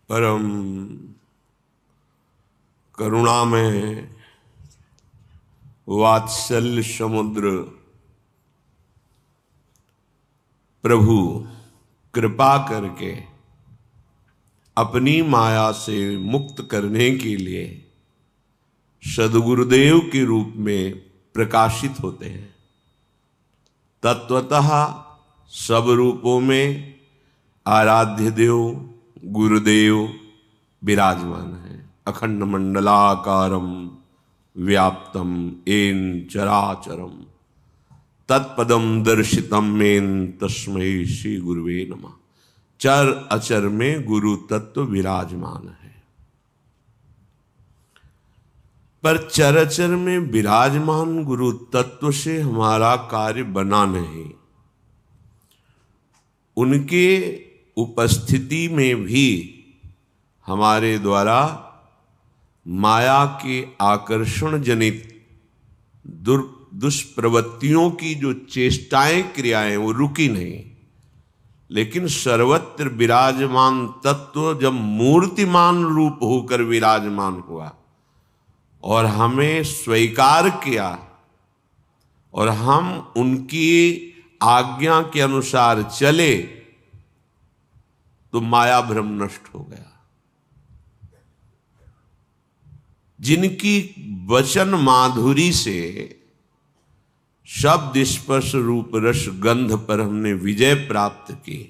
परम करुणामय वात्सल्य समुद्र प्रभु कृपा करके अपनी माया से मुक्त करने के लिए सद्गुरुदेव के रूप में प्रकाशित होते हैं। तत्वतः सब रूपों में आराध्य देव गुरुदेव विराजमान है। अखंड मंडलाकारम व्याप्तम येन चराचरम तत्पदम दर्शितम मेन तस्मै श्री गुरुवे नमः। चर अचर में गुरु तत्व विराजमान है, पर चर अचर में विराजमान गुरु तत्व से हमारा कार्य बना नहीं। उनके उपस्थिति में भी हमारे द्वारा माया के आकर्षण जनित दुष्प्रवृत्तियों की जो चेष्टाएं क्रियाएं वो रुकी नहीं। लेकिन सर्वत्र विराजमान तत्व जब मूर्तिमान रूप होकर विराजमान हुआ और हमें स्वीकार किया और हम उनकी आज्ञा के अनुसार चले तो माया भ्रम नष्ट हो गया। जिनकी वचन माधुरी से शब्द स्पर्श रूप रस गंध पर हमने विजय प्राप्त की,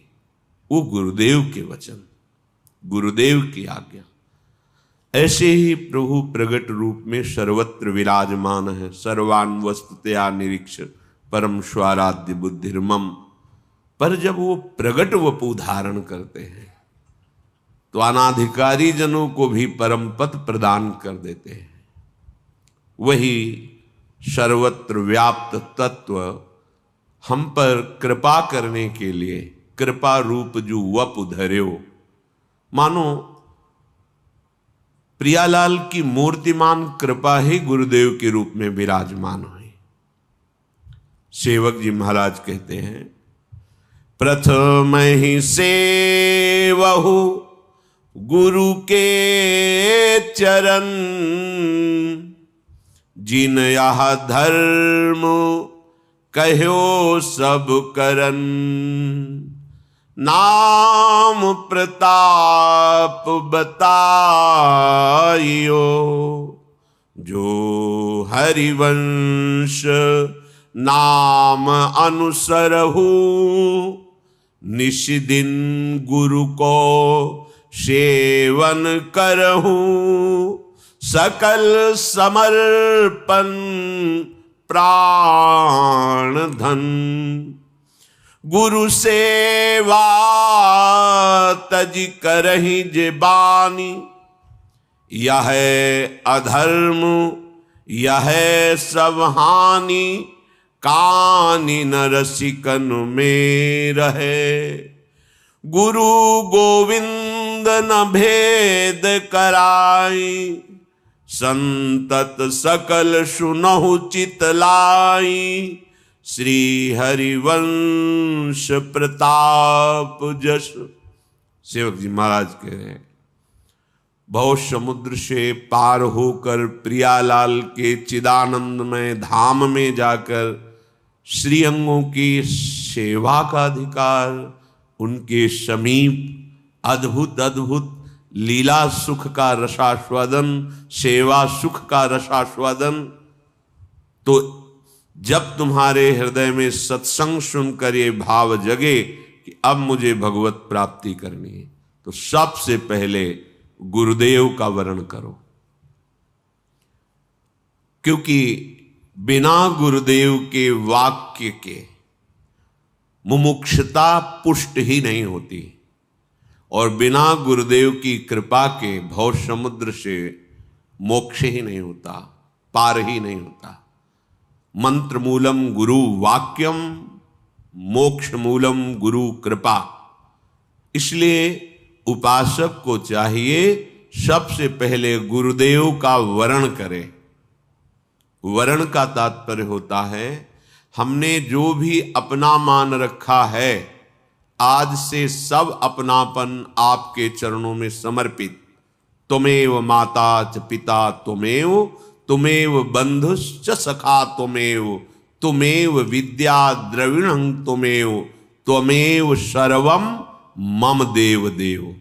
वो गुरुदेव के वचन, गुरुदेव की आज्ञा। ऐसे ही प्रभु प्रगट रूप में सर्वत्र विराजमान है। सर्वान् वस्तुतया निरीक्ष परम स्वाराध्य बुद्धिर्मम। पर जब वो प्रगट वपु धारण करते हैं तो अनाधिकारी जनों को भी परम पद प्रदान कर देते हैं। वही सर्वत्र व्याप्त तत्व हम पर कृपा करने के लिए कृपा रूप जो वपु धर्यो। मानो प्रियालाल की मूर्तिमान कृपा ही गुरुदेव के रूप में विराजमान हुई। सेवक जी महाराज कहते हैं, प्रथम ही सेवहु गुरु के चरण, जिन यह धर्म कहो सब करन, नाम प्रताप बताइयो, जो हरिवंश नाम अनुसरहु, निश दिन गुरु को सेवन करहु, सकल समर्पण प्राण धन, गुरु सेवा तज करहि जे बानी, यह अधर्म यह सब हानि, कानि न रसिकन में रहे, गुरु गोविंद न भेद कराई, संतत सकल सुनहु चितलाई, श्री हरिवंश प्रताप जस। सेवक जी महाराज कह रहे हैं, भव समुद्र से पार होकर प्रियालाल के चिदानंदमय धाम में जाकर श्री अंगों की सेवा का अधिकार, उनके समीप अद्भुत अद्भुत लीला सुख का रसास्वादन, सेवा सुख का रसास्वादन। तो जब तुम्हारे हृदय में सत्संग सुनकर ये भाव जगे कि अब मुझे भगवत प्राप्ति करनी है, तो सबसे पहले गुरुदेव का वर्ण करो। क्योंकि बिना गुरुदेव के वाक्य के मुमुक्षुता पुष्ट ही नहीं होती, और बिना गुरुदेव की कृपा के भव समुद्र से मोक्ष ही नहीं होता, पार ही नहीं होता। मंत्र मूलम गुरु वाक्यम, मोक्ष मूलम गुरु कृपा। इसलिए उपासक को चाहिए सबसे पहले गुरुदेव का वरण करे। वरण का तात्पर्य होता है हमने जो भी अपना मान रखा है, आज से सब अपनापन आपके चरणों में समर्पित। तुमेव माता च पिता तुमेव, तुमेव बंधुश्च सखा तुमेव, तुमेव विद्या द्रविणं तुमेव, त्वमेव सर्वम मम देव देव।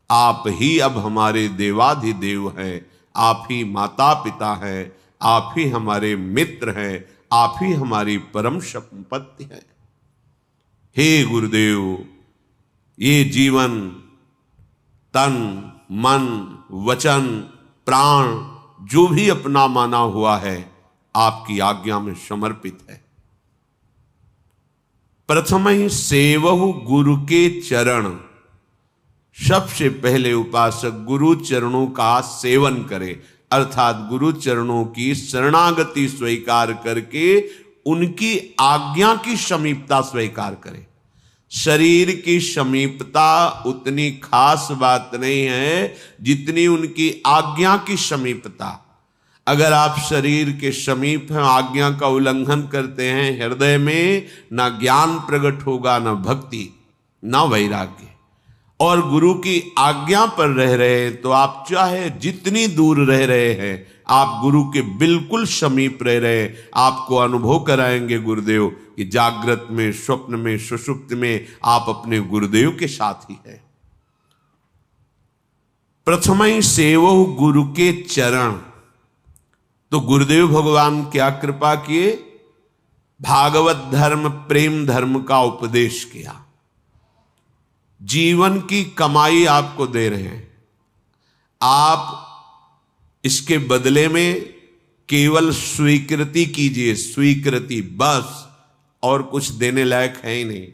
आप ही अब हमारे देवाधिदेव हैं, आप ही माता पिता हैं, आप ही हमारे मित्र हैं, आप ही हमारी परम संपत्ति है। हे गुरुदेव, ये जीवन तन मन वचन प्राण जो भी अपना माना हुआ है आपकी आज्ञा में समर्पित है। प्रथम ही सेवहु गुरु के चरण। सबसे पहले उपासक गुरु चरणों का सेवन करे, अर्थात गुरु चरणों की शरणागति स्वीकार करके उनकी आज्ञा की समीपता स्वीकार करे। शरीर की समीपता उतनी खास बात नहीं है जितनी उनकी आज्ञा की समीपता। अगर आप शरीर के समीप हैं, आज्ञा का उल्लंघन करते हैं, हृदय में ना ज्ञान प्रकट होगा, ना भक्ति, ना वैराग्य। और गुरु की आज्ञा पर रह रहे हैं तो आप चाहे जितनी दूर रह रहे हैं, आप गुरु के बिल्कुल समीप रह रहे हैं। आपको अनुभव कराएंगे गुरुदेव कि जागृत में, स्वप्न में, सुषुप्त में आप अपने गुरुदेव के साथ ही हैं। प्रथम ही सेवो गुरु के चरण। तो गुरुदेव भगवान क्या कृपा किए, भागवत धर्म प्रेम धर्म का उपदेश किया, जीवन की कमाई आपको दे रहे हैं। आप इसके बदले में केवल स्वीकृति कीजिए, स्वीकृति बस, और कुछ देने लायक है ही नहीं।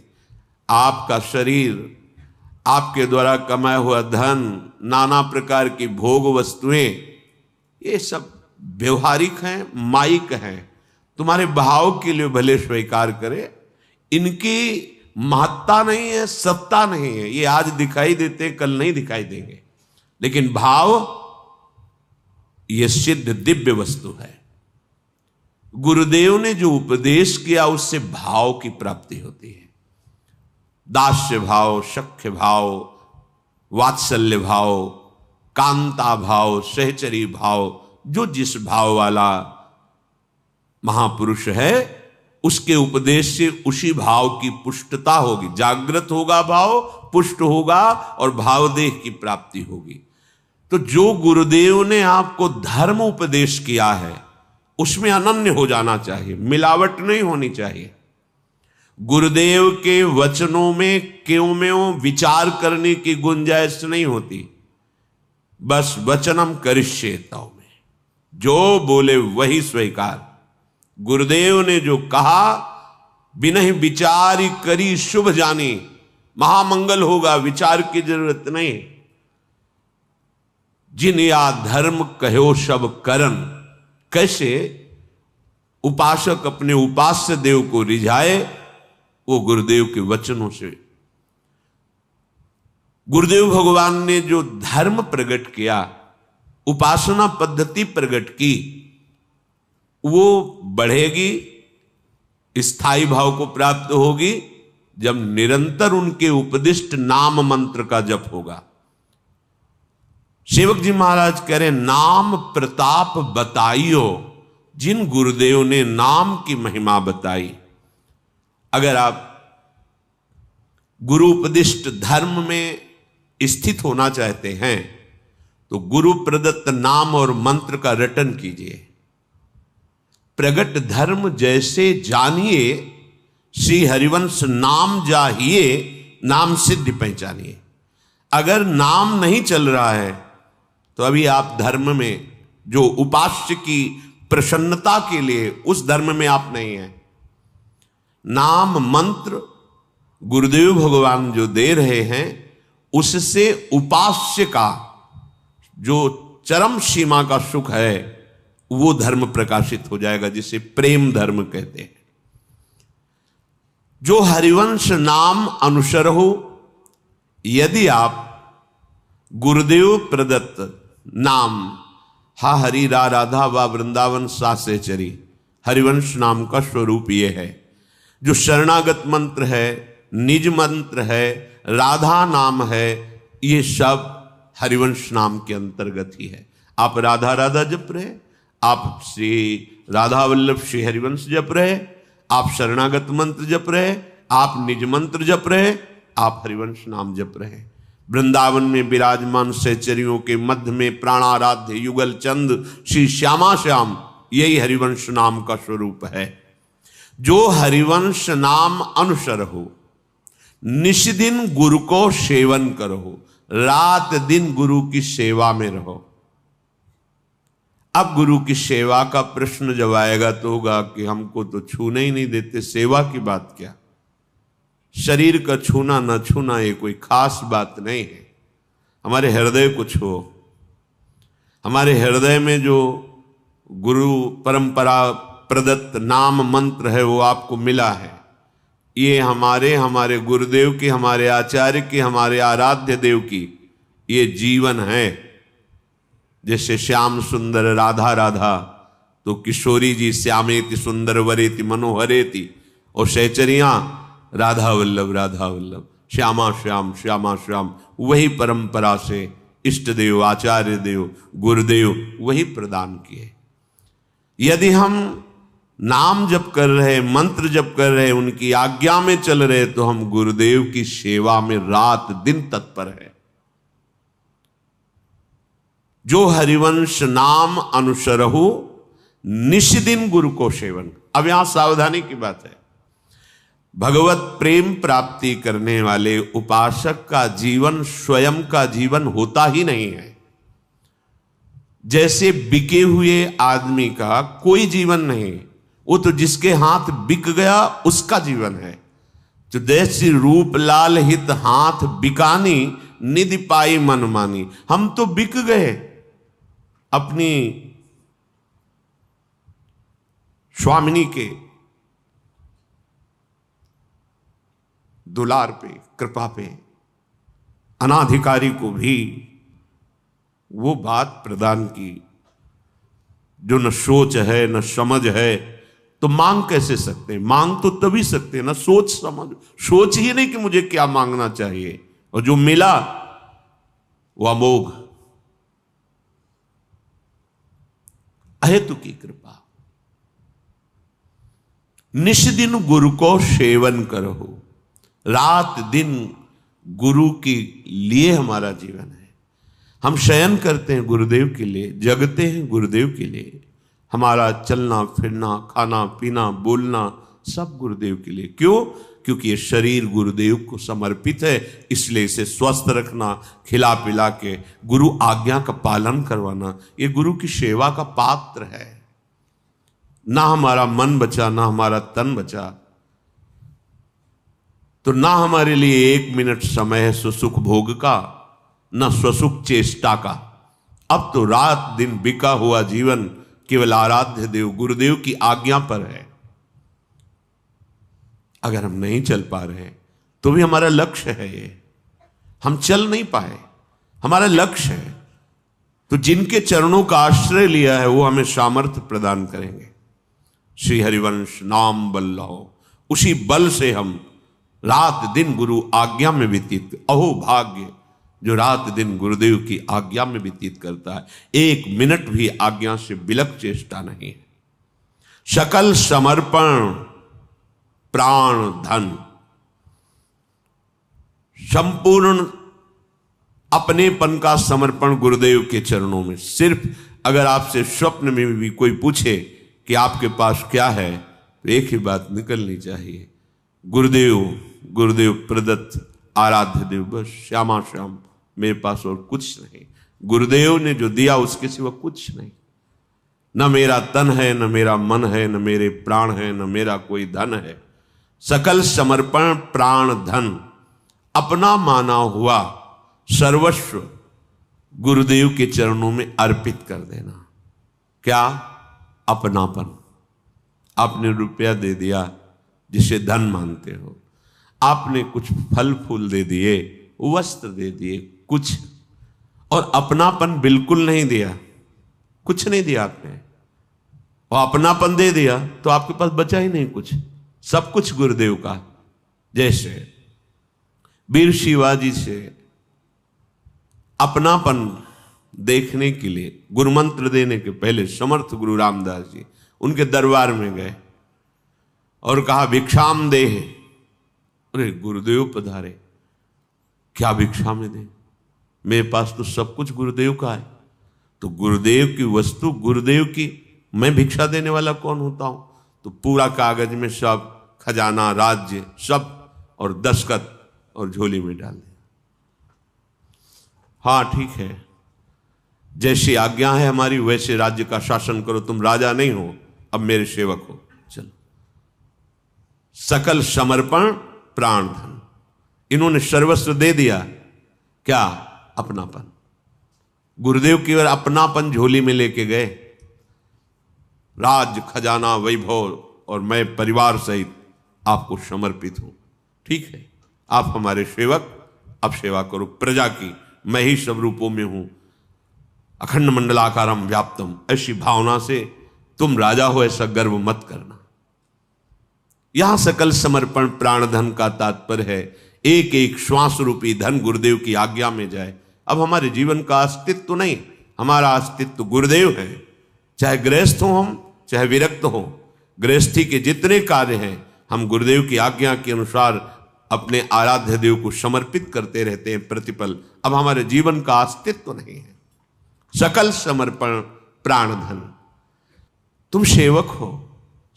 आपका शरीर, आपके द्वारा कमाया हुआ धन, नाना प्रकार की भोग वस्तुएं, ये सब व्यवहारिक हैं, माइक हैं। तुम्हारे भाव के लिए भले स्वीकार करे, इनकी महत्ता नहीं है, सत्ता नहीं है। ये आज दिखाई देते, कल नहीं दिखाई देंगे, लेकिन भाव ये सिद्ध दिव्य वस्तु है। गुरुदेव ने जो उपदेश किया उससे भाव की प्राप्ति होती है। दास्य भाव, सख्य भाव, वात्सल्य भाव, कांता भाव, सहचरी भाव, जो जिस भाव वाला महापुरुष है उसके उपदेश से उसी भाव की पुष्टता होगी। जागृत होगा भाव, पुष्ट होगा और भावदेह की प्राप्ति होगी। तो जो गुरुदेव ने आपको धर्म उपदेश किया है उसमें अनन्य हो जाना चाहिए, मिलावट नहीं होनी चाहिए। गुरुदेव के वचनों में क्यों में विचार करने की गुंजाइश नहीं होती। बस वचनम करिष्येतौ में जो बोले वही स्वीकार। गुरुदेव ने जो कहा, बिना विचार करी शुभ जानी, महामंगल होगा, विचार की जरूरत नहीं। जिन या धर्म कहो सब करन। कैसे उपासक अपने उपास्य देव को रिझाए, वो गुरुदेव के वचनों से। गुरुदेव भगवान ने जो धर्म प्रकट किया, उपासना पद्धति प्रकट की, वो बढ़ेगी, स्थायी भाव को प्राप्त होगी जब निरंतर उनके उपदिष्ट नाम मंत्र का जप होगा। सेवक जी महाराज कह रहे, नाम प्रताप बताइयो। जिन गुरुदेव ने नाम की महिमा बताई, अगर आप गुरु उपदिष्ट धर्म में स्थित होना चाहते हैं तो गुरु प्रदत्त नाम और मंत्र का रटन कीजिए। प्रगट धर्म जैसे जानिए, श्री हरिवंश नाम जाहिए, नाम सिद्धि पहचानिए। अगर नाम नहीं चल रहा है तो अभी आप धर्म में जो उपास्य की प्रसन्नता के लिए, उस धर्म में आप नहीं हैं। नाम मंत्र गुरुदेव भगवान जो दे रहे हैं, उससे उपास्य का जो चरम सीमा का सुख है वो धर्म प्रकाशित हो जाएगा, जिसे प्रेम धर्म कहते हैं। जो हरिवंश नाम अनुसर हो, यदि आप गुरुदेव प्रदत्त नाम, हा हरि रा राधा वा वृंदावन सा सहचरी, हरिवंश नाम का स्वरूप ये है। जो शरणागत मंत्र है, निज मंत्र है, राधा नाम है, ये सब हरिवंश नाम के अंतर्गत ही है। आप राधा राधा जप रहे, आप श्री राधा वल्लभ श्री हरिवंश जप रहे, आप शरणागत मंत्र जप रहे, आप निज मंत्र जप रहे, आप हरिवंश नाम जप रहे। वृंदावन में विराजमान सहचरियों के मध्य में प्राणाराध्य युगल चंद श्री श्यामा श्याम, यही हरिवंश नाम का स्वरूप है। जो हरिवंश नाम अनुसर हो, निष्दिन गुरु को सेवन करो, रात दिन गुरु की सेवा में रहो। अब गुरु की सेवा का प्रश्न जब आएगा तो होगा कि हमको तो छूने ही नहीं देते, सेवा की बात क्या। शरीर का छूना न छूना ये कोई खास बात नहीं है, हमारे हृदय को छुओ। हमारे हृदय में जो गुरु परंपरा प्रदत्त नाम मंत्र है वो आपको मिला है, ये हमारे गुरुदेव की, हमारे आचार्य की, हमारे आराध्य देव की ये जीवन है। जैसे श्याम सुंदर राधा राधा, तो किशोरी जी श्यामेति सुंदर वरेति मनोहरेति, और सहचरियां राधा वल्लभ, श्यामा श्याम श्यामा श्याम, वही परंपरा से इष्ट देव, आचार्य देव, गुरुदेव वही प्रदान किए। यदि हम नाम जप कर रहे, मंत्र जप कर रहे, उनकी आज्ञा में चल रहे, तो हम गुरुदेव की सेवा में रात दिन तत्पर है। जो हरिवंश नाम अनुसरहु, निष्दिन गुरु को सेवन। अब यहां सावधानी की बात है, भगवत प्रेम प्राप्ति करने वाले उपासक का जीवन स्वयं का जीवन होता ही नहीं है। जैसे बिके हुए आदमी का कोई जीवन नहीं, वो तो जिसके हाथ बिक गया उसका जीवन है। तो जैसी रूप लाल हित हाथ बिकानी, निधि पाई मन मानी। हम तो बिक गए अपनी स्वामिनी के दुलार पे, कृपा पे। अनाधिकारी को भी वो बात प्रदान की जो न सोच है न समझ है, तो मांग कैसे सकते हैं? मांग तो तभी सकते हैं ना सोच समझ। सोच ही नहीं कि मुझे क्या मांगना चाहिए, और जो मिला वो अमोघ अहेतु की कृपा। निष्दिन गुरु को सेवन करो, रात दिन गुरु के लिए हमारा जीवन है। हम शयन करते हैं गुरुदेव के लिए, जगते हैं गुरुदेव के लिए। हमारा चलना फिरना, खाना पीना, बोलना सब गुरुदेव के लिए। क्यों? क्योंकि ये शरीर गुरुदेव को समर्पित है, इसलिए इसे स्वस्थ रखना, खिला पिला के गुरु आज्ञा का पालन करवाना, ये गुरु की सेवा का पात्र है। ना हमारा मन बचा, ना हमारा तन बचा, तो ना हमारे लिए 1 मिनट समय है सुसुख भोग का, ना स्वसुख चेष्टा का। अब तो रात दिन बिका हुआ जीवन केवल आराध्य देव गुरुदेव की आज्ञा पर है। अगर हम नहीं चल पा रहे तो भी हमारा लक्ष्य है ये, हम चल नहीं पाए, हमारा लक्ष्य है। तो जिनके चरणों का आश्रय लिया है वो हमें सामर्थ्य प्रदान करेंगे। श्री हरिवंश नाम बल लो, उसी बल से हम रात दिन गुरु आज्ञा में व्यतीत। अहो भाग्य जो रात दिन गुरुदेव की आज्ञा में व्यतीत करता है, 1 मिनट भी आज्ञा से बिलक चेष्टा नहीं है। सकल समर्पण प्राण धन, संपूर्ण अपनेपन का समर्पण गुरुदेव के चरणों में। सिर्फ अगर आपसे स्वप्न में भी कोई पूछे कि आपके पास क्या है, तो एक ही बात निकलनी चाहिए, गुरुदेव, गुरुदेव प्रदत्त आराध्य देव, बस श्यामा श्याम, मेरे पास और कुछ नहीं। गुरुदेव ने जो दिया उसके सिवा कुछ नहीं। न मेरा तन है, न मेरा मन है, न मेरे प्राण है, न मेरा कोई धन है। सकल समर्पण प्राण धन, अपना माना हुआ सर्वस्व गुरुदेव के चरणों में अर्पित कर देना। क्या? अपनापन। आपने रुपया दे दिया जिसे धन मानते हो, आपने कुछ फल फूल दे दिए, वस्त्र दे दिए, कुछ, और अपनापन बिल्कुल नहीं दिया, कुछ नहीं दिया आपने। और अपनापन दे दिया तो आपके पास बचा ही नहीं कुछ, सब कुछ गुरुदेव का। जैसे वीर शिवाजी से अपनापन देखने के लिए गुरुमंत्र देने के पहले समर्थ गुरु रामदास जी उनके दरबार में गए और कहा भिक्षाम दे। अरे गुरुदेव पधारे, क्या भिक्षा में दे, मेरे पास तो सब कुछ गुरुदेव का है। तो गुरुदेव की वस्तु गुरुदेव की, मैं भिक्षा देने वाला कौन होता हूं। तो पूरा कागज में सब खजाना, राज्य सब और दस्तखत और झोली में डाल दिया। हाँ ठीक है, जैसी आज्ञा है हमारी वैसे राज्य का शासन करो, तुम राजा नहीं हो, अब मेरे सेवक हो, चलो। सकल समर्पण प्राण धन, इन्होंने सर्वस्व दे दिया। क्या? अपनापन। गुरुदेव केवल अपनापन झोली में लेके गए, राज्य खजाना वैभव और मैं परिवार सहित आपको समर्पित हूं। ठीक है, आप हमारे सेवक, अब सेवा करो प्रजा की, मैं ही सब रूपों में हूं, अखंड मंडलाकारम व्याप्तम। ऐसी भावना से तुम राजा हो ऐसा गर्व मत करना। यहां सकल समर्पण प्राण धन का तात्पर्य है एक एक श्वास रूपी धन गुरुदेव की आज्ञा में जाए। अब हमारे जीवन का अस्तित्व नहीं, हमारा अस्तित्व गुरुदेव है। चाहे गृहस्थ हो हम, चाहे विरक्त हो, गृहस्थी के जितने कार्य हैं हम गुरुदेव की आज्ञा के अनुसार अपने आराध्य देव को समर्पित करते रहते हैं प्रतिपल। अब हमारे जीवन का अस्तित्व नहीं है। सकल समर्पण प्राण धन। तुम सेवक हो,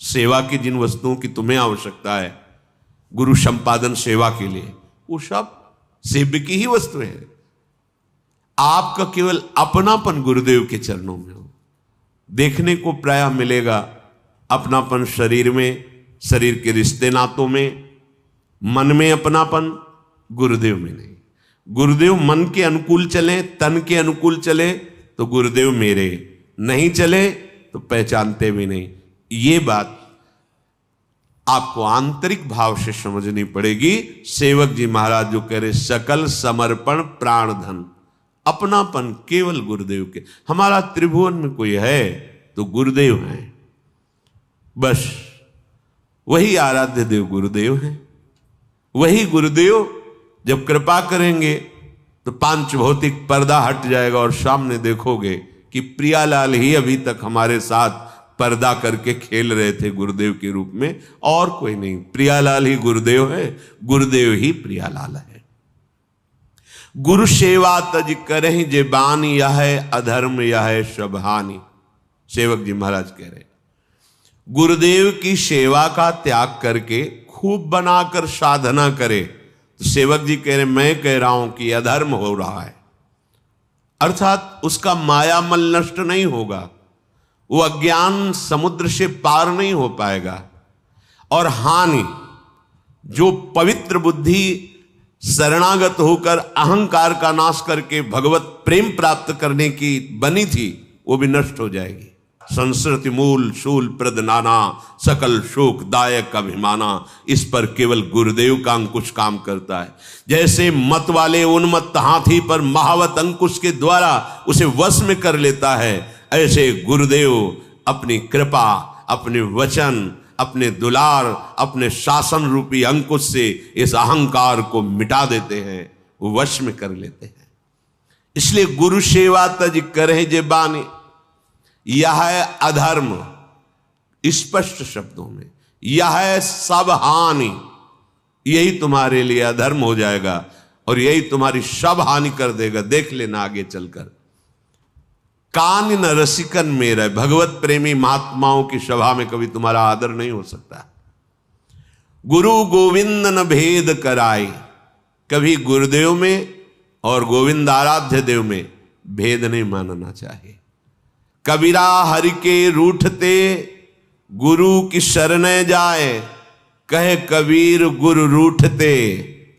सेवा की जिन वस्तुओं की तुम्हें आवश्यकता है गुरु संपादन सेवा के लिए, वो सब सेव्य की ही वस्तुएं हैं। आपका केवल अपनापन गुरुदेव के चरणों में हो। देखने को प्रायः मिलेगा अपनापन शरीर में, शरीर के रिश्ते नातों में, मन में अपनापन, गुरुदेव में नहीं। गुरुदेव मन के अनुकूल चले, तन के अनुकूल चले तो गुरुदेव मेरे, नहीं चले तो पहचानते भी नहीं। ये बात आपको आंतरिक भाव से समझनी पड़ेगी। सेवक जी महाराज जो कह रहे सकल समर्पण प्राण धन, अपनापन केवल गुरुदेव के। हमारा त्रिभुवन में कोई है तो गुरुदेव है, बस वही आराध्य देव गुरुदेव है। वही गुरुदेव जब कृपा करेंगे तो पांच भौतिक पर्दा हट जाएगा और सामने देखोगे कि प्रियालाल ही अभी तक हमारे साथ पर्दा करके खेल रहे थे गुरुदेव के रूप में, और कोई नहीं। प्रियालाल ही गुरुदेव है, गुरुदेव ही प्रियालाल है। गुरु सेवा तज करहि जे बानी, यह है अधर्म यह है सब हानि। सेवक जी महाराज कह रहे गुरुदेव की सेवा का त्याग करके खूब बनाकर साधना करे। तो सेवक जी कह रहे मैं कह रहा हूं कि अधर्म हो रहा है, अर्थात उसका मायामल नष्ट नहीं होगा, वो अज्ञान समुद्र से पार नहीं हो पाएगा। और हानि, जो पवित्र बुद्धि शरणागत होकर अहंकार का नाश करके भगवत प्रेम प्राप्त करने की बनी थी, वो भी नष्ट हो जाएगी। संस्कृति मूल शूल प्रद नाना, सकल शोक दायक अभिमाना। इस पर केवल गुरुदेव का अंकुश काम करता है। जैसे मत वाले उन्मत्त हाथी पर महावत अंकुश के द्वारा उसे वश में कर लेता है, ऐसे गुरुदेव अपनी कृपा, अपने वचन, अपने दुलार, अपने शासन रूपी अंकुश से इस अहंकार को मिटा देते हैं, वो वश में कर लेते हैं। इसलिए गुरु सेवा तज करे जे बानी, यह है अधर्म, स्पष्ट शब्दों में यह है सब हानि। यही तुम्हारे लिए अधर्म हो जाएगा और यही तुम्हारी सब हानि कर देगा। देख लेना आगे चलकर। कान न रसिकन मेरा, भगवत प्रेमी महात्माओं की सभा में कभी तुम्हारा आदर नहीं हो सकता। गुरु गोविंद न भेद कराई, कभी गुरुदेव में और गोविंद आराध्य देव में भेद नहीं मानना चाहिए। कबीरा हरि के रूठते गुरु की शरणे जाए, कहे कबीर गुरु रूठते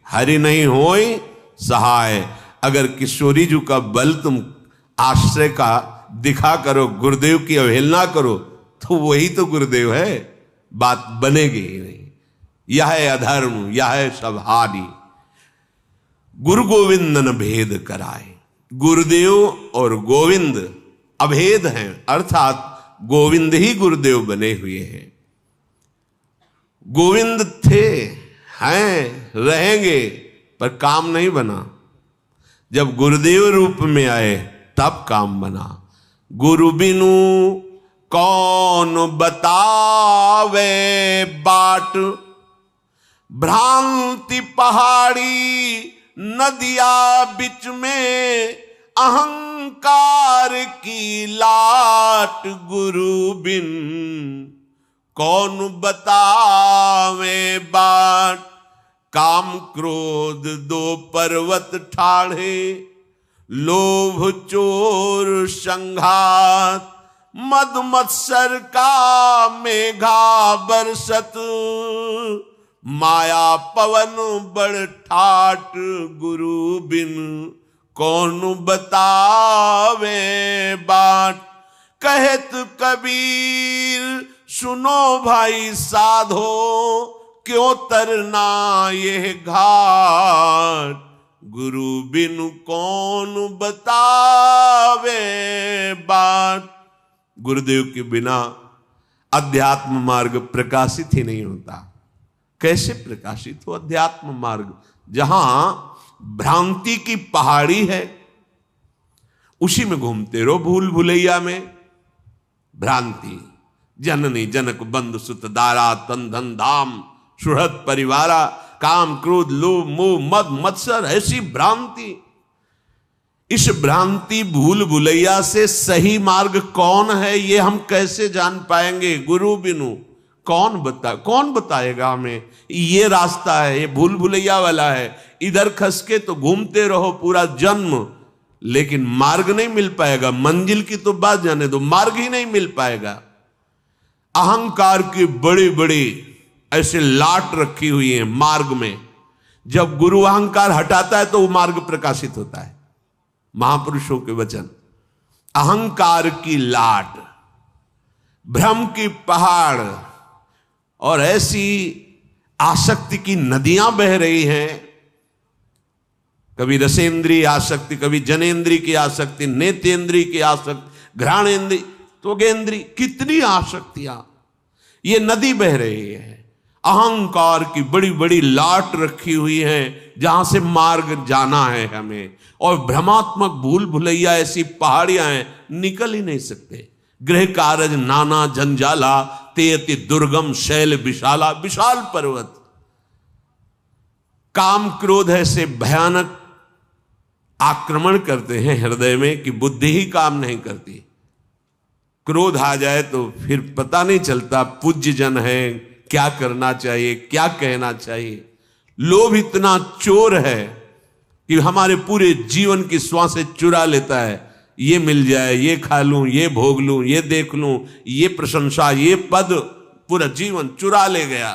हरि नहीं होय सहाय। अगर किशोरी जी का बल तुम आश्रय का दिखा करो, गुरुदेव की अवहेलना करो, तो वही तो गुरुदेव है, बात बनेगी ही नहीं। यह है अधर्म, यह है सब हानि। गुरु गोविंद न भेद कराए, गुरुदेव और गोविंद अभेद हैं, अर्थात गोविंद ही गुरुदेव बने हुए हैं। गोविंद थे, हैं, रहेंगे, पर काम नहीं बना। जब गुरुदेव रूप में आए तब काम बना। गुरु बिनु कौन बतावे बाट, भ्रांति पहाड़ी नदिया बिच में अहंकार की लाट। गुरु बिन कौन बतावे बाट, काम क्रोध दो पर्वत ठाढ़े, लोभ चोर संघात, मद मत्सर का मेघा बरसत, माया पवन बड़ ठाट। गुरु बिन कौन बतावे बाट, कहत कबीर सुनो भाई साधो, क्यों तरना ये घाट। गुरु बिनु कौन बतावे बाट। गुरुदेव के बिना अध्यात्म मार्ग प्रकाशित ही नहीं होता। कैसे प्रकाशित हो अध्यात्म मार्ग? जहां भ्रांति की पहाड़ी है उसी में घूमते रहो, भूल भुलैया में। भ्रांति जननी जनक बंधु सुत दारा, तन धन धाम सुहृद परिवारा, काम क्रोध लोभ मोह मद मत्सर, ऐसी भ्रांति। इस भ्रांति भूल भुलैया से सही मार्ग कौन है ये हम कैसे जान पाएंगे? गुरु बिनु कौन बताएगा हमें ये रास्ता है, ये भूल भुलैया वाला है। इधर खस के तो घूमते रहो पूरा जन्म, लेकिन मार्ग नहीं मिल पाएगा। मंजिल की तो बात जाने दो, मार्ग ही नहीं मिल पाएगा। अहंकार की बड़ी बड़ी ऐसे लाट रखी हुई है मार्ग में। जब गुरु अहंकार हटाता है तो वो मार्ग प्रकाशित होता है। महापुरुषों के वचन, अहंकार की लाट, भ्रम की पहाड़ और ऐसी आसक्ति की नदियां बह रही हैं। कभी रसेंद्रीय आसक्ति, कभी जनेंद्रीय की आसक्ति, नेत्रेंद्रीय की आसक्ति, घ्राणेंद्रीय, त्वगेंद्रीय, कितनी आसक्तियां, ये नदी बह रही है। अहंकार की बड़ी बड़ी लाट रखी हुई है जहां से मार्ग जाना है हमें। और भ्रमात्मक भूल भुलैया ऐसी पहाड़ियां हैं, निकल ही नहीं सकते। गृह कारज नाना जंजाला, ते अति दुर्गम शैल विशाला। विशाल पर्वत, काम क्रोध ऐसे भयानक आक्रमण करते हैं हृदय में कि बुद्धि ही काम नहीं करती। क्रोध आ जाए तो फिर पता नहीं चलता पूज्य जन है, क्या करना चाहिए, क्या कहना चाहिए। लोभ इतना चोर है कि हमारे पूरे जीवन की श्वासें चुरा लेता है। ये मिल जाए, ये खा लूं, ये भोग लूं, ये देख लूं, ये प्रशंसा, ये पद, पूरा जीवन चुरा ले गया।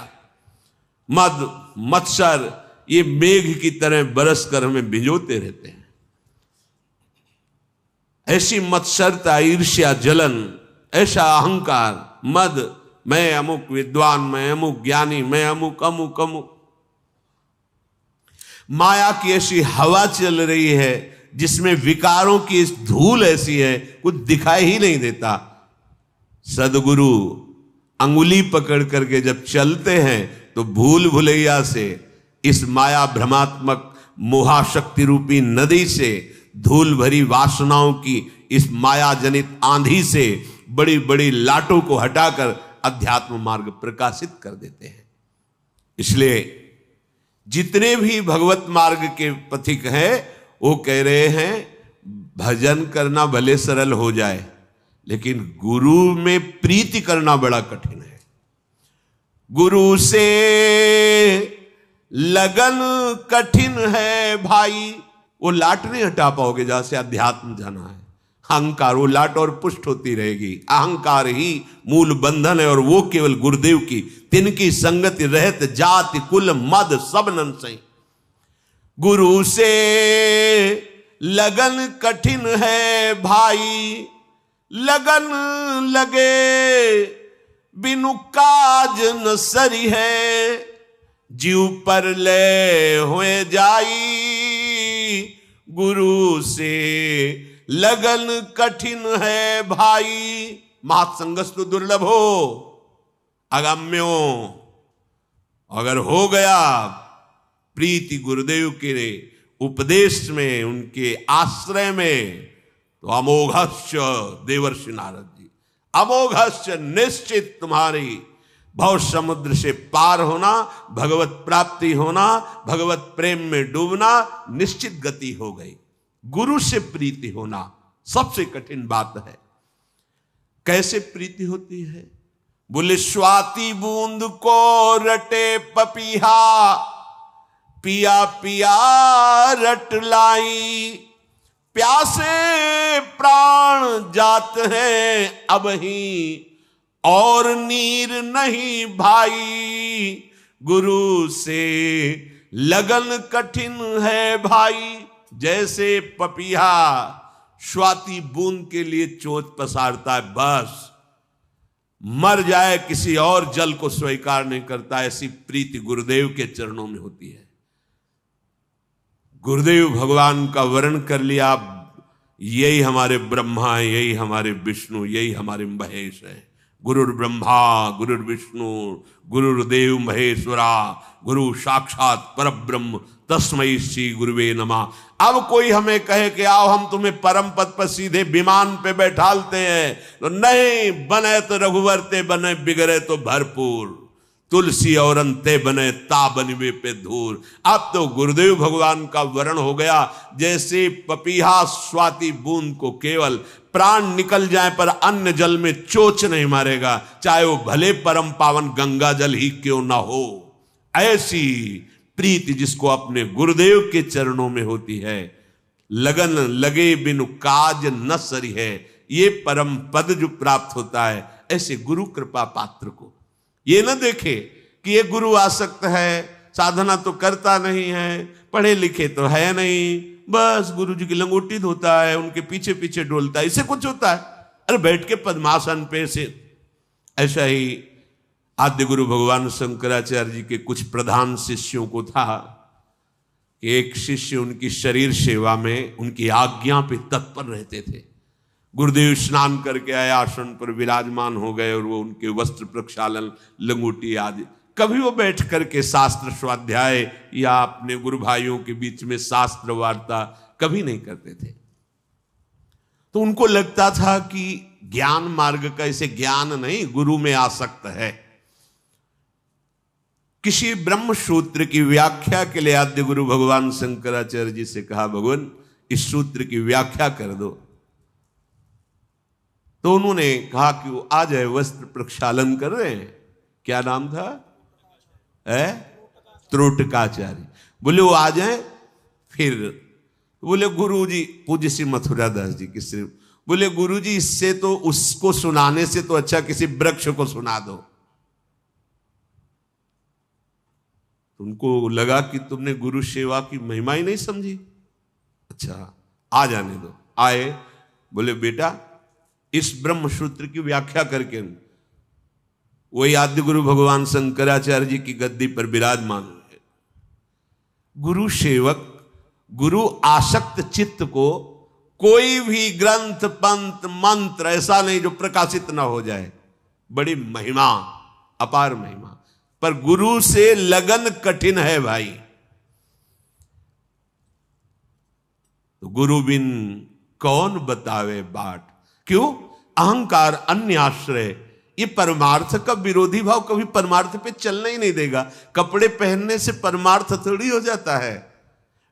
मद मत्सर ये मेघ की तरह बरस कर हमें भिजोते रहते हैं। ऐसी मत्सरता, ईर्ष्या, जलन, ऐसा अहंकार, मद, मैं अमुक विद्वान, मैं अमुक ज्ञानी, मैं अमुक अमुक अमुक। माया की ऐसी हवा चल रही है जिसमें विकारों की इस धूल ऐसी है कुछ दिखाई ही नहीं देता। सदगुरु अंगुली पकड़ करके जब चलते हैं तो भूल भुलैया से, इस माया भ्रमात्मक मोहाशक्ति रूपी नदी से, धूल भरी वासनाओं की इस माया जनित आंधी से बड़ी बड़ी लाटों को हटाकर अध्यात्म मार्ग प्रकाशित कर देते हैं। इसलिए जितने भी भगवत मार्ग के पथिक हैं वो कह रहे हैं भजन करना भले सरल हो जाए, लेकिन गुरु में प्रीति करना बड़ा कठिन है। गुरु से लगन कठिन है भाई। वो लाट नहीं हटा पाओगे जहां से अध्यात्म जाना है। अहंकार, वो लाट और पुष्ट होती रहेगी। अहंकार ही मूल बंधन है और वो केवल गुरुदेव की तिनकी संगति रहत जाति कुल मद सब नन सही। गुरु से लगन कठिन है भाई, लगन लगे बिनु काज न सरी है। जीव पर ले हुए जाई, गुरु से लगन कठिन है भाई। महासंगस्तु दुर्लभ हो अगम्यो, अगर हो गया प्रीति गुरुदेव के उपदेश में, उनके आश्रय में, तो अमोघस्य देवर्षि नारद जी, अमोघस्य निश्चित तुम्हारी भव समुद्र से पार होना, भगवत प्राप्ति होना, भगवत प्रेम में डूबना निश्चित गति हो गई। गुरु से प्रीति होना सबसे कठिन बात है। कैसे प्रीति होती है? बोले स्वाति बूंद को रटे पपीहा, पिया पिया रट लाई, प्यासे प्राण जात हैं अब ही और नीर नहीं भाई, गुरु से लगन कठिन है भाई। जैसे पपीहा स्वाति बूंद के लिए चोट पसारता है, बस मर जाए, किसी और जल को स्वीकार नहीं करता, ऐसी प्रीति गुरुदेव के चरणों में होती है। गुरुदेव भगवान का वर्णन कर लिया, यही हमारे ब्रह्मा है, यही हमारे विष्णु, यही हमारे महेश है। गुरुर् ब्रह्मा गुरुर् विष्णु गुरुर्देव महेश्वरा, गुरु साक्षात परब्रह्म तस्मै श्री गुरुवे नमः। अब कोई हमें कहे कि आओ हम तुम्हें परम पद पर सीधे विमान पे बैठालते हैं, तो नहीं, बने तो रघुवर ते बने, बिगड़े तो भरपूर, तुलसी और अंते बने ता बनवे पे धूर। अब तो गुरुदेव भगवान का वर्ण हो गया, जैसे पपीहा स्वाति बूंद को केवल प्राण निकल जाए पर अन्य जल में चोच नहीं मारेगा, चाहे वो भले परम पावन गंगा जल ही क्यों ना हो। ऐसी प्रीति जिसको अपने गुरुदेव के चरणों में होती है, लगन लगे बिनु काज न सरी है, ये परम पद जो प्राप्त होता है, ऐसे गुरु कृपा पात्र को ये न देखे कि ये गुरु आसक्त है, साधना तो करता नहीं है, पढ़े लिखे तो है नहीं, बस गुरु जी की लंगोटी धोता है, उनके पीछे पीछे डोलता है, इससे कुछ होता है? अरे बैठ के पद्मासन पे से। ऐसा ही आद्य गुरु भगवान शंकराचार्य जी के कुछ प्रधान शिष्यों को था कि एक शिष्य उनकी शरीर सेवा में उनकी आज्ञा पे तत्पर रहते थे। गुरुदेव स्नान करके आए, आसन पर विराजमान हो गए और वो उनके वस्त्र प्रक्षालन, लंगोटी आदि, कभी वो बैठ करके शास्त्र स्वाध्याय या अपने गुरु भाइयों के बीच में शास्त्र वार्ता कभी नहीं करते थे। तो उनको लगता था कि ज्ञान मार्ग का इसे ज्ञान नहीं, गुरु में आसक्त है। किसी ब्रह्म सूत्र की व्याख्या के लिए आद्य गुरु भगवान शंकराचार्य जी से कहा, भगवान इस सूत्र की व्याख्या कर दो। तो उन्होंने कहा कि वो आ जाए, वस्त्र प्रक्षालन कर रहे हैं, क्या नाम था? त्रोटकाचार्य। बोले वो आ जाए। फिर बोले गुरु जी, पूज्य श्री मथुरा दास जी किससे, बोले गुरु जी इससे तो, उसको सुनाने से तो अच्छा किसी वृक्ष को सुना दो। उनको लगा कि तुमने गुरु सेवा की महिमा ही नहीं समझी। अच्छा आ जाने दो। आए, बोले बेटा इस ब्रह्म सूत्र की व्याख्या करके। वही आद्य गुरु भगवान शंकराचार्य जी की गद्दी पर विराजमान हुए। गुरु सेवक, गुरु आसक्त चित्त को कोई भी ग्रंथ, पंथ, मंत्र ऐसा नहीं जो प्रकाशित ना हो जाए। बड़ी महिमा, अपार महिमा। पर गुरु से लगन कठिन है भाई। तो गुरु बिन कौन बतावे बाट। क्यों? अहंकार, अन्य आश्रय, ये परमार्थ का विरोधी भाव कभी परमार्थ पे चलना ही नहीं देगा। कपड़े पहनने से परमार्थ थोड़ी हो जाता है,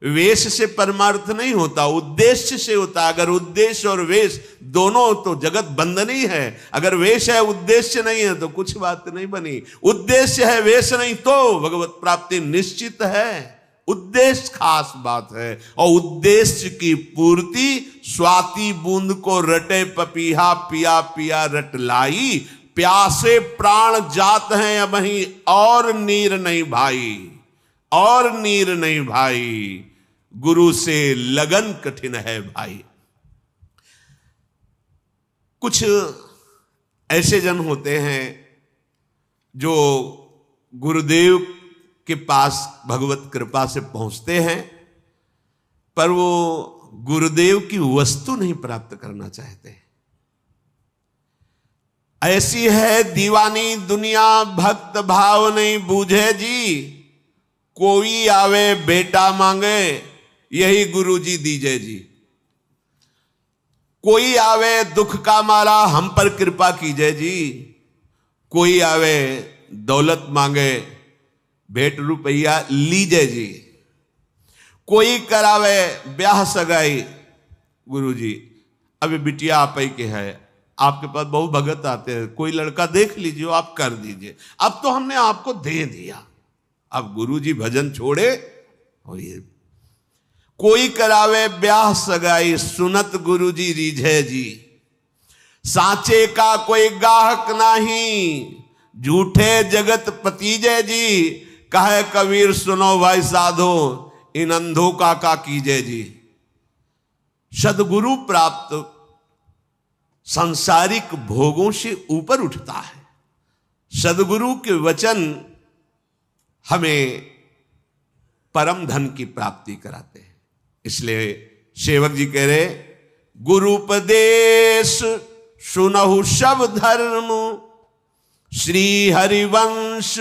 वेश से परमार्थ नहीं होता, उद्देश्य से होता। अगर उद्देश्य और वेश दोनों, तो जगत बंधन ही है। अगर वेश है उद्देश्य नहीं है तो कुछ बात नहीं बनी। उद्देश्य है वेश नहीं तो भगवत प्राप्ति निश्चित है। उद्देश्य खास बात है, और उद्देश्य की पूर्ति स्वाति बूंद को रटे पपीहा, पिया पिया रट लाई, प्यासे प्राण जात हैं अब ही और नीर नहीं भाई, और नीर नहीं भाई। गुरु से लगन कठिन है भाई। कुछ ऐसे जन होते हैं जो गुरुदेव के पास भगवत कृपा से पहुंचते हैं, पर वो गुरुदेव की वस्तु नहीं प्राप्त करना चाहते। ऐसी है दीवानी दुनिया, भक्त भाव नहीं बूझे जी, कोई आवे बेटा मांगे, यही गुरु जी दीजिए जी। कोई आवे दुख का मारा, हम पर कृपा कीजिए जी। कोई आवे दौलत मांगे, भेंट रुपया लीजिए जी। कोई करावे ब्याह सगाई, गुरु जी अभी बिटिया आप ही के है, आपके पास बहु भगत आते हैं, कोई लड़का देख लीजिए, आप कर दीजिए। अब तो हमने आपको दे दिया, अब गुरु जी भजन छोड़े। और ये कोई करावे ब्याह सगाई, सुनत गुरु जी रीझे जी। सांचे का कोई गाहक नहीं, झूठे जगत पतीजे जी। कहे कबीर सुनो भाई साधो, इन अंधों का कीजे जी। सदगुरु प्राप्त सांसारिक भोगों से ऊपर उठता है। सदगुरु के वचन हमें परम धन की प्राप्ति कराते हैं। इसलिए सेवक जी कह रहे, गुरु उपदेश सुनहु सब धर्म, श्री हरिवंश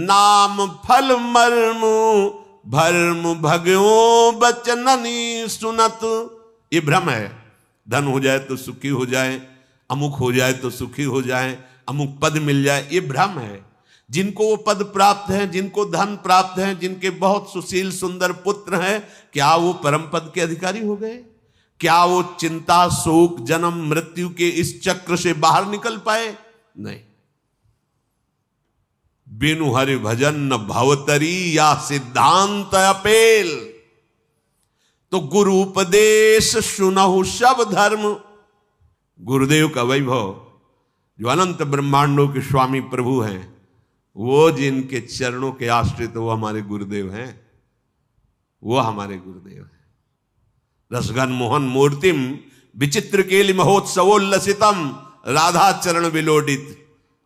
नाम फल मर्म। भर्म भगयो बचननी सुनत। ये भ्रम है, धन हो जाए तो सुखी हो जाए, अमुक हो जाए तो सुखी हो जाए, अमुक पद मिल जाए, ये भ्रम है। जिनको वो पद प्राप्त है, जिनको धन प्राप्त है, जिनके बहुत सुशील सुंदर पुत्र हैं, क्या वो परम पद के अधिकारी हो गए? क्या वो चिंता शोक जन्म मृत्यु के इस चक्र से बाहर निकल पाए? नहीं। बिनु हरि भजन न भवतरी, या सिद्धांत अपेल। तो गुरु उपदेश सुनहु सब धर्म। गुरुदेव का वैभव, जो अनंत ब्रह्मांडों के स्वामी प्रभु हैं, वो जिनके चरणों के आश्रित, वो हमारे गुरुदेव हैं, वो हमारे गुरुदेव हैं। रसघन मोहन मूर्तिम विचित्र केलि महोत्सवोल्लसितम, राधा चरण विलोडित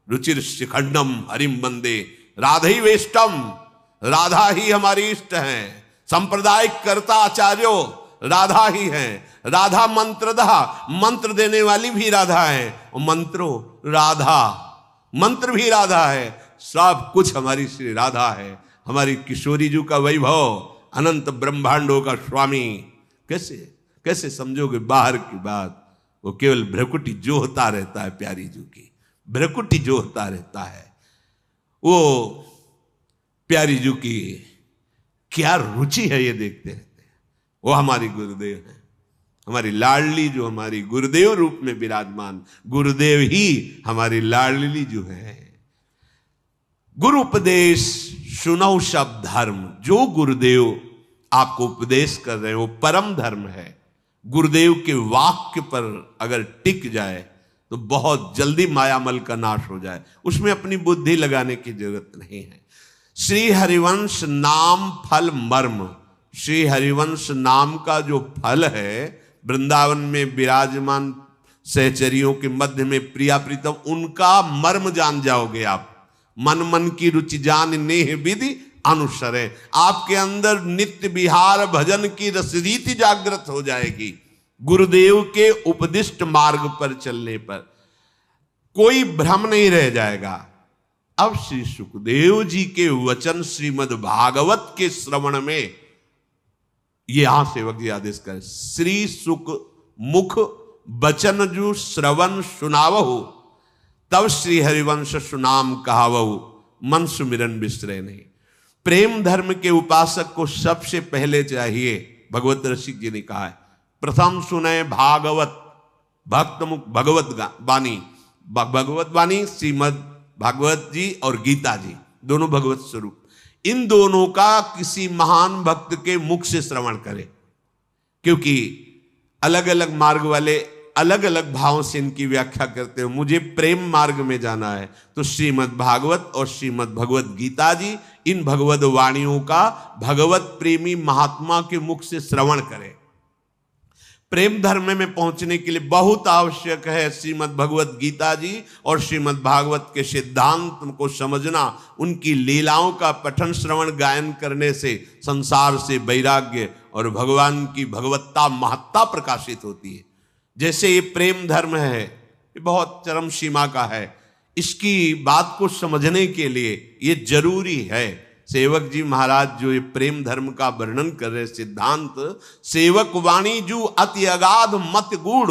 रुचिर शिखंडम हरिम बंदे। राधा ही वेष्टम, राधा ही हमारी इष्ट है। सांप्रदायिक कर्ता आचार्यो राधा ही है। राधा मंत्रदा, मंत्र देने वाली भी राधा है, और मंत्रो राधा, मंत्र भी राधा है। सब कुछ हमारी श्री राधा है। हमारी किशोरी जी का वैभव, अनंत ब्रह्मांडों का स्वामी। कैसे कैसे समझोगे बाहर की बात? वो केवल भ्रकुटी जो होता रहता है, प्यारी जी की भ्रकुटी जो होता रहता है। वो प्यारी जी की क्या रुचि है, ये देखते रहते हैं। वो हमारी गुरुदेव हैं, हमारी लाडली जो हमारी गुरुदेव रूप में विराजमान गुरुदेव ही हमारी लाडली जो है। गुरु उपदेश सुनौ सब धर्म। जो गुरुदेव आपको उपदेश कर रहे हैं वो परम धर्म है। गुरुदेव के वाक्य पर अगर टिक जाए तो बहुत जल्दी मायामल का नाश हो जाए, उसमें अपनी बुद्धि लगाने की जरूरत नहीं है। श्री हरिवंश नाम फल मर्म। श्री हरिवंश नाम का जो फल है, वृंदावन में विराजमान सहचरियों के मध्य में प्रिया प्रीतम, उनका मर्म जान जाओगे आप। मन मन की रुचि जान नेह विधि अनुसरे। आपके अंदर नित्य विहार भजन की रसरीति जागृत हो जाएगी। गुरुदेव के उपदिष्ट मार्ग पर चलने पर कोई भ्रम नहीं रह जाएगा। अब श्री सुखदेव जी के वचन श्रीमद् भागवत के श्रवण में, ये यहां सेवक जी आदेश करें, श्री सुख मुख बचन जो श्रवण सुनावहु, तब श्री हरिवंश सुनाम कहावहु, मन सुमिरन बिसरे नहीं। प्रेम धर्म के उपासक को सबसे पहले चाहिए, भगवत रसिक जी ने कहा है, प्रथम सुने भागवत, भक्त मुख भगवत वाणी। भगवत वाणी श्रीमद् भागवत जी और गीता जी दोनों भगवत स्वरूप, इन दोनों का किसी महान भक्त के मुख से श्रवण करें। क्योंकि अलग अलग मार्ग वाले अलग अलग भावों से इनकी व्याख्या करते हो। मुझे प्रेम मार्ग में जाना है तो श्रीमद् भागवत और श्रीमद् भगवत गीता जी, इन भगवत वाणियों का भगवत प्रेमी महात्मा के मुख से श्रवण करें। प्रेम धर्म में पहुंचने के लिए बहुत आवश्यक है श्रीमद् भगवत गीता जी और श्रीमद् भागवत के सिद्धांत को समझना। उनकी लीलाओं का पठन श्रवण गायन करने से संसार से वैराग्य और भगवान की भगवत्ता महत्ता प्रकाशित होती है। जैसे ये प्रेम धर्म है, ये बहुत चरम सीमा का है। इसकी बात को समझने के लिए ये जरूरी है सेवक जी महाराज जो ये प्रेम धर्म का वर्णन कर रहे सिद्धांत, सेवक वाणी जू अति अगाध मत गूढ़,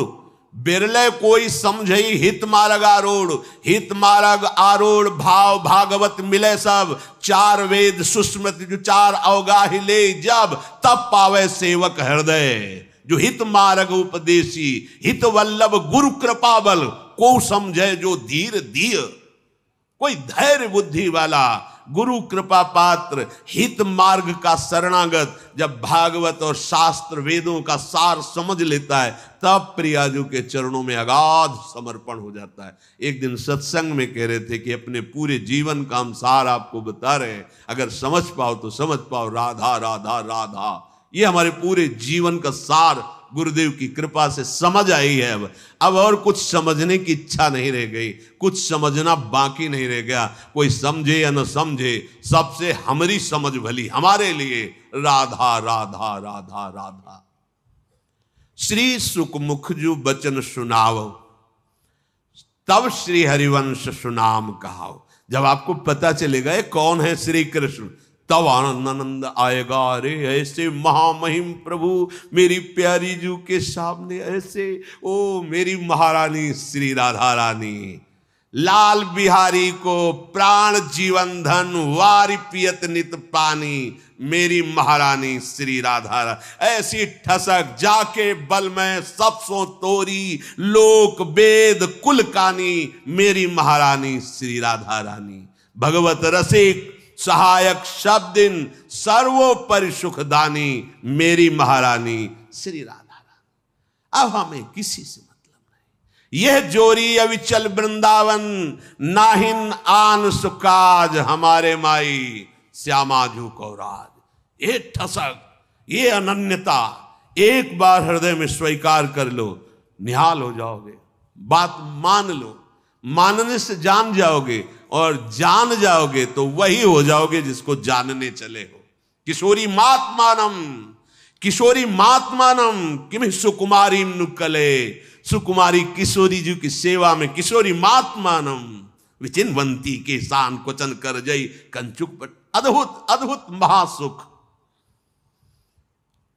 बिरले कोई समझई हित मार्ग आरोढ़, हित मार्ग आरोढ़ भाव भागवत मिले सब, चार वेद सुस्मृत जो चार अवगाहि ले जब, तब पावे सेवक हृदय। जो हित मार्ग उपदेशी, हित वल्लभ गुरु कृपा बल, को समझे जो धीर धीर, कोई धैर्य बुद्धि वाला गुरु कृपा पात्र हित मार्ग का शरणागत जब भागवत और शास्त्र वेदों का सार समझ लेता है, तब प्रियाजू के चरणों में अगाध समर्पण हो जाता है। एक दिन सत्संग में कह रहे थे कि अपने पूरे जीवन का हम सार आपको बता रहे हैं, अगर समझ पाओ तो समझ पाओ, राधा राधा राधा, ये हमारे पूरे जीवन का सार गुरुदेव की कृपा से समझ आई है। अब और कुछ समझने की इच्छा नहीं रह गई, कुछ समझना बाकी नहीं रह गया। कोई समझे या न समझे, सबसे हमारी समझ भली, हमारे लिए राधा राधा राधा राधा। श्री सुखमुख जो बचन सुनाओ, तब श्री हरिवंश सुनाम कहाओ। जब आपको पता चलेगा ये कौन है श्री कृष्ण, तब आनंद आएगा। अरे ऐसे महामहिम प्रभु मेरी प्यारी जू के सामने ऐसे, ओ मेरी महारानी श्री राधा रानी, लाल बिहारी को प्राण जीवन धन वारि पियत नित पानी, मेरी महारानी श्री राधा। ऐसी ठसक जाके बल में सबसों तोरी, लोक वेद कुल कानी, मेरी महारानी श्री राधा रानी। भगवत रसिक सहायक शब्दिन सर्वोपरि सुखदानी, मेरी महारानी श्री राधा रानी। अब हमें किसी से मतलब नहीं, यह जोरी अविचल वृंदावन, नाहिन आन सुकाज हमारे माई श्यामा जू को राज। ये ठसक, ये अनन्यता एक बार हृदय में स्वीकार कर लो, निहाल हो जाओगे। बात मान लो, मानने से जान जाओगे, और जान जाओगे तो वही हो जाओगे जिसको जानने चले हो। किशोरी मात्मानम, किशोरी मात्मानम किम सुकुमारी नुकले, सुकुमारी किशोरी जी की सेवा में किशोरी मात्मानम, विचिन्वंती के शान क्वचन कर जई कंचुक पट। अद्भुत अद्भुत महासुख,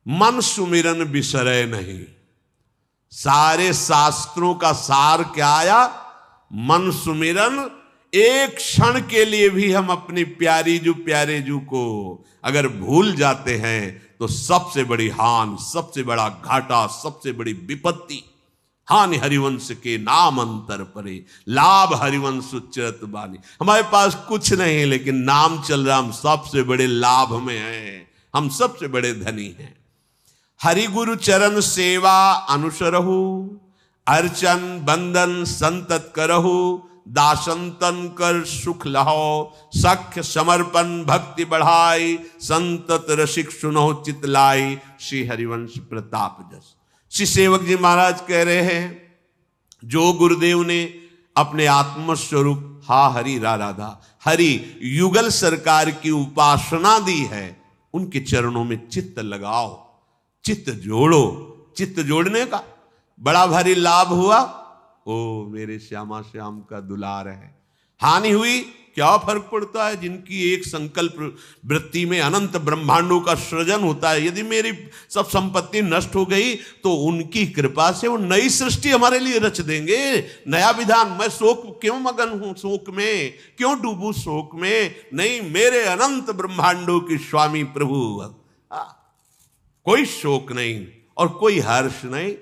मन सुमिरन बिसरे नहीं। सारे शास्त्रों का सार क्या आया? मन सुमिरन। एक क्षण के लिए भी हम अपनी प्यारी जू प्यारे जू को अगर भूल जाते हैं तो सबसे बड़ी हानि, सबसे बड़ा घाटा, सबसे बड़ी विपत्ति। हानि हरिवंश के नाम अंतर परे, लाभ हरिवंश उच्चरत बानी। हमारे पास कुछ नहीं लेकिन नाम चल रहा, हम सबसे बड़े लाभ में हैं, हम सबसे बड़े धनी हैं। हरि गुरु चरण सेवा अनुसरहु, अर्चन बंदन संतत करहु, दासंतन कर सुख लहो, सख्य समर्पण भक्ति बढ़ाई, संतत रसिक सुनो चितलाई, श्री हरिवंश प्रताप जस। श्री सेवक जी महाराज कह रहे हैं, जो गुरुदेव ने अपने आत्मस्वरूप हा हरि रा राधा हरि युगल सरकार की उपासना दी है, उनके चरणों में चित्त लगाओ, चित्त जोड़ो। चित्त जोड़ने का बड़ा भारी लाभ हुआ, ओ मेरे श्यामा श्याम का दुलार है। हानि हुई, क्या फर्क पड़ता है? जिनकी एक संकल्प वृत्ति में अनंत ब्रह्मांडों का सृजन होता है। यदि मेरी सब संपत्ति नष्ट हो गई तो उनकी कृपा से वो नई सृष्टि हमारे लिए रच देंगे, नया विधान। मैं शोक क्यों मगन हूं, शोक में क्यों डूबू, शोक में नहीं, मेरे अनंत ब्रह्मांडों की स्वामी प्रभु। कोई शोक नहीं और कोई हर्ष नहीं,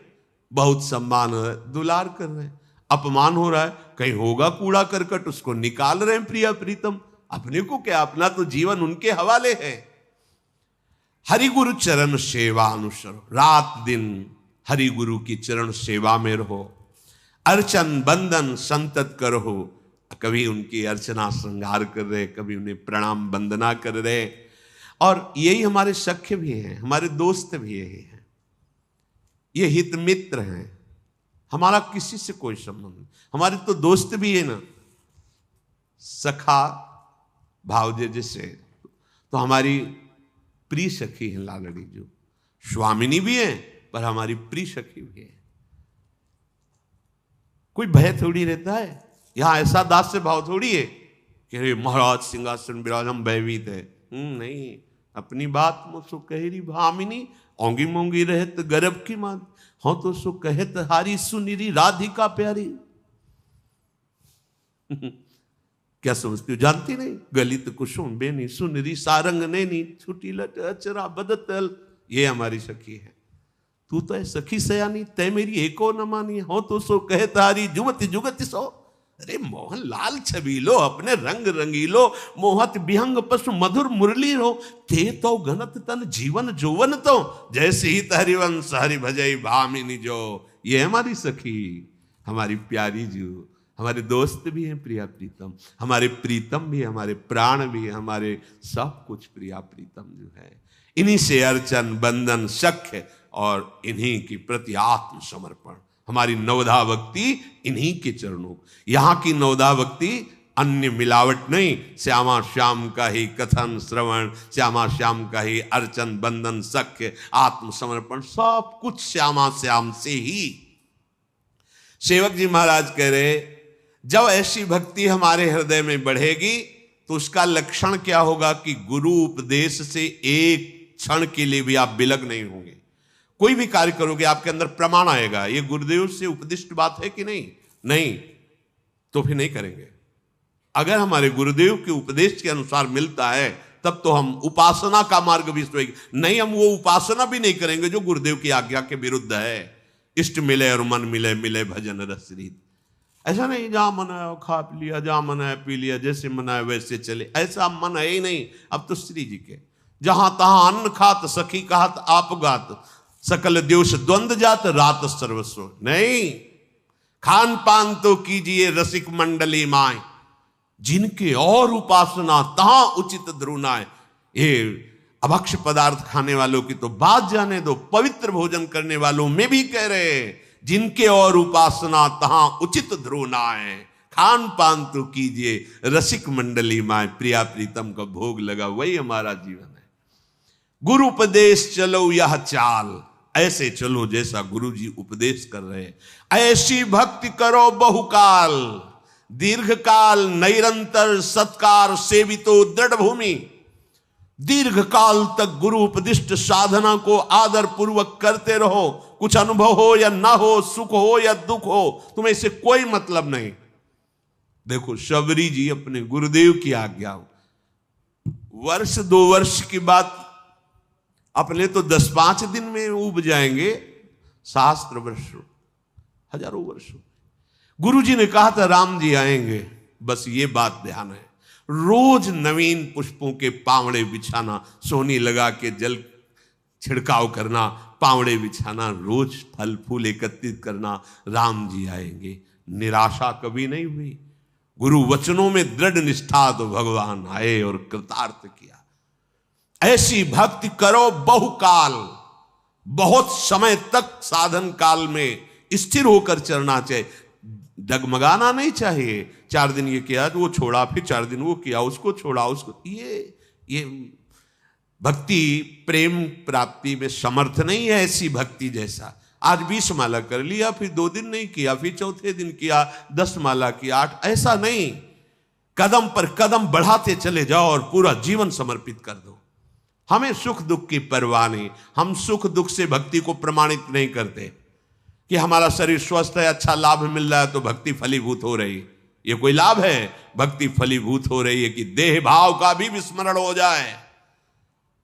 बहुत सम्मान हो रहा है, दुलार कर रहे हैं। अपमान हो रहा है, कहीं होगा कूड़ा करकट, उसको निकाल रहे हैं प्रिया प्रीतम। अपने को क्या, अपना तो जीवन उनके हवाले है। हरि गुरु चरण सेवा अनुसरो, रात दिन हरि गुरु की चरण सेवा में रहो। अर्चन बंदन संतत करो, कभी उनकी अर्चना श्रृंगार कर रहे, कभी उन्हें प्रणाम वंदना कर रहे। और यही हमारे सख्य भी हैं, हमारे दोस्त भी यही हैं, ये हित मित्र हैं। हमारा किसी से कोई संबंध नहीं, हमारे तो दोस्त भी है ना, सखा भावजे जैसे, तो हमारी प्रिय सखी है लालड़ी जो, स्वामिनी भी है पर हमारी प्रिय सखी भी है। कोई भय थोड़ी रहता है, यहां ऐसा दास से भाव थोड़ी है कि अरे महाराज सिंहासन विराजम भयभीत है। नहीं, अपनी बात मो सो कहेरी भामिनी, ओंगी मोंगी रहत गर्भ की मां, हो तो सो कहत हारी सुनिरी राधिका प्यारी। क्या समझती हो? जानती नहीं? गलित कुसुम बेनी सुनिरी सारंग नैनी, छुटी लट अचरा बदतल, ये हमारी सखी है। तू तो है सखी सयानी, तय मेरी एको न मानी, हो तो सो कहत हारी जुगति जुगति सो। अरे मोहन लाल छबीलो, अपने रंग रंगीलो, मोहत विहंग पशु मधुर मुरली रो, ते तो घनत तन जीवन जोवन तो, जैसे ही हरिवंश हरि भजई भामिनी जो। ये हमारी सखी, हमारी प्यारी जो, हमारे दोस्त भी हैं प्रिया प्रीतम, हमारे प्रीतम भी, हमारे प्राण भी, हमारे सब कुछ प्रिया प्रीतम जो है। इन्हीं से अर्चन बंधन सख्य और इन्हीं की प्रति आत्म समर्पण, हमारी नवधा भक्ति इन्हीं के चरणों। यहां की नवधा भक्ति अन्य मिलावट नहीं, श्यामा श्याम का ही कथन श्रवण, श्यामा श्याम का ही अर्चन बंधन सख्य आत्म समर्पण, सब कुछ श्यामा श्याम से ही। सेवक जी महाराज कह रहे, जब ऐसी भक्ति हमारे हृदय में बढ़ेगी तो उसका लक्षण क्या होगा कि गुरु उपदेश से एक क्षण के लिए भी आप विलग नहीं होंगे। कोई भी कार्य करोगे आपके अंदर प्रमाण आएगा, ये गुरुदेव से उपदिष्ट बात है कि नहीं, नहीं तो फिर नहीं करेंगे। अगर हमारे गुरुदेव के उपदेश के अनुसार मिलता है तब तो हम उपासना का मार्ग भी सोएंगे, नहीं हम वो उपासना भी नहीं करेंगे जो गुरुदेव की आज्ञा के विरुद्ध है। इष्ट मिले और मन मिले, मिले भजन रस रीत। ऐसा नहीं जहां मन है खा पी लिया, जहां मन है पी लिया, जैसे मन है वैसे चले, ऐसा मन है ही नहीं। अब तो श्री जी के जहां तहां अन्न खात सखी कहत आप गात, सकल द्योष द्वंद जात रात सर्वस्व। नहीं, खान पान तो कीजिए रसिक मंडली माए, जिनके और उपासना तहां उचित ध्रुनाए। ये अभक्ष पदार्थ खाने वालों की तो बात जाने दो, पवित्र भोजन करने वालों में भी कह रहे हैं, जिनके और उपासना तहां उचित ध्रुनाए। खान पान तो कीजिए रसिक मंडली माए, प्रिया प्रीतम का भोग लगा, वही हमारा जीवन है। गुरु उपदेश चलो यह चाल, ऐसे चलो जैसा गुरु जी उपदेश कर रहे हैं। ऐसी भक्ति करो बहुकाल, दीर्घ काल निरंतर सत्कार सेवितो दृढ़ भूमि। दीर्घ काल तक गुरु उपदिष्ट साधना को आदर पूर्वक करते रहो, कुछ अनुभव हो या ना हो, सुख हो या दुख हो, तुम्हें इससे कोई मतलब नहीं। देखो शबरी जी अपने गुरुदेव की आज्ञा, वर्ष 2 वर्ष की बात, अपने तो 10-5 दिन में उब जाएंगे, सहस्त्र वर्ष, हजारों वर्ष। गुरु जी ने कहा था राम जी आएंगे, बस ये बात ध्यान है। रोज नवीन पुष्पों के पावड़े बिछाना, सोनी लगा के जल छिड़काव करना, पावड़े बिछाना, रोज फल फूल एकत्रित करना, राम जी आएंगे। निराशा कभी नहीं हुई, गुरु वचनों में दृढ़ निष्ठा, तो भगवान आए और कृतार्थ किया। ऐसी भक्ति करो बहुकाल, बहुत समय तक साधन काल में स्थिर होकर चलना चाहिए, डगमगाना नहीं चाहिए। 4 दिन ये किया तो वो छोड़ा, फिर 4 दिन वो किया, उसको छोड़ा, उसको, ये भक्ति प्रेम प्राप्ति में समर्थ नहीं है ऐसी भक्ति जैसा। आज 20 माला कर लिया, फिर 2 दिन नहीं किया, फिर चौथे दिन किया, 10 माला किया, 8, ऐसा नहीं। कदम पर कदम बढ़ाते चले जाओ और पूरा जीवन समर्पित कर दो। हमें सुख दुख की परवाह नहीं, हम सुख दुख से भक्ति को प्रमाणित नहीं करते कि हमारा शरीर स्वस्थ है, अच्छा लाभ मिल रहा है तो भक्ति फलीभूत हो रही। ये कोई लाभ है? भक्ति फलीभूत हो रही है कि देह भाव का भी विस्मरण हो जाए,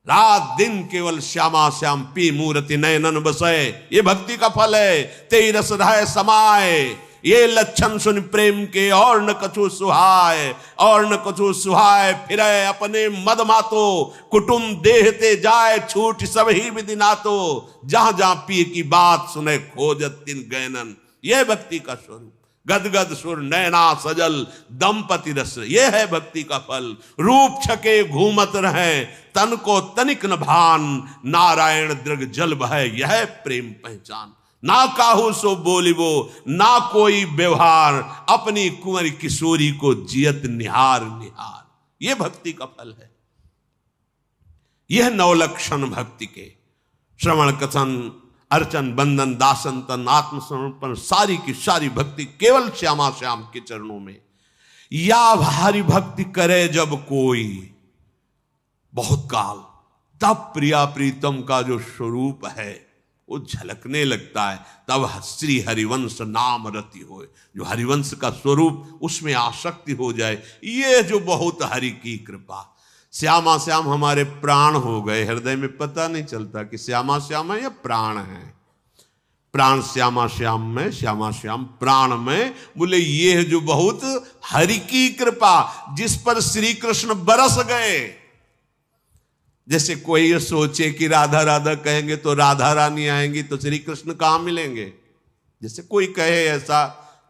रात दिन केवल श्यामा श्याम पी मूर्ति नयनन बसे, ये भक्ति का फल है। तेई रस रहे समाए, ये लक्षण सुन प्रेम के, और न कछु सुहाय, और न कछु सुहाय, फिरे अपने मद मातो, कुटुंब देहते जाए, छूट सब ही विधि नातो, जहां जहां पिए की बात सुने, खोजत तिन गैनन। ये भक्ति का स्वरूप, गदगद सुर नैना सजल दंपति रस, ये है भक्ति का फल। रूप छके घूमत रहे, तन को तनिक न भान, नारायण दृग जल बहे, यह प्रेम पहचान। ना काहू सो बोलिबो, ना कोई व्यवहार, अपनी कुंवरी किशोरी को जियत निहार निहार, यह भक्ति का फल है। यह 9 लक्षण भक्ति के, श्रवण कथन अर्चन बंधन दासन तन आत्मसमर्पण, सारी की सारी भक्ति केवल श्यामा श्याम के चरणों में। या भारी भक्ति करे जब कोई, बहुत काल, तब प्रिया प्रीतम का जो स्वरूप है वो झलकने लगता है। तब श्री हरिवंश नाम रति होए, जो हरिवंश का स्वरूप उसमें आसक्ति हो जाए, ये जो बहुत हरि की कृपा। श्यामा श्याम हमारे प्राण हो गए, हृदय में पता नहीं चलता कि श्यामा श्याम है या प्राण है। प्राण श्यामा श्याम में, श्यामा श्याम प्राण में। बोले ये जो बहुत हरि की कृपा, जिस पर श्री कृष्ण बरस गए। जैसे कोई ये सोचे कि राधा राधा कहेंगे तो राधा रानी आएंगी तो श्री कृष्ण कहां मिलेंगे। जैसे कोई कहे ऐसा,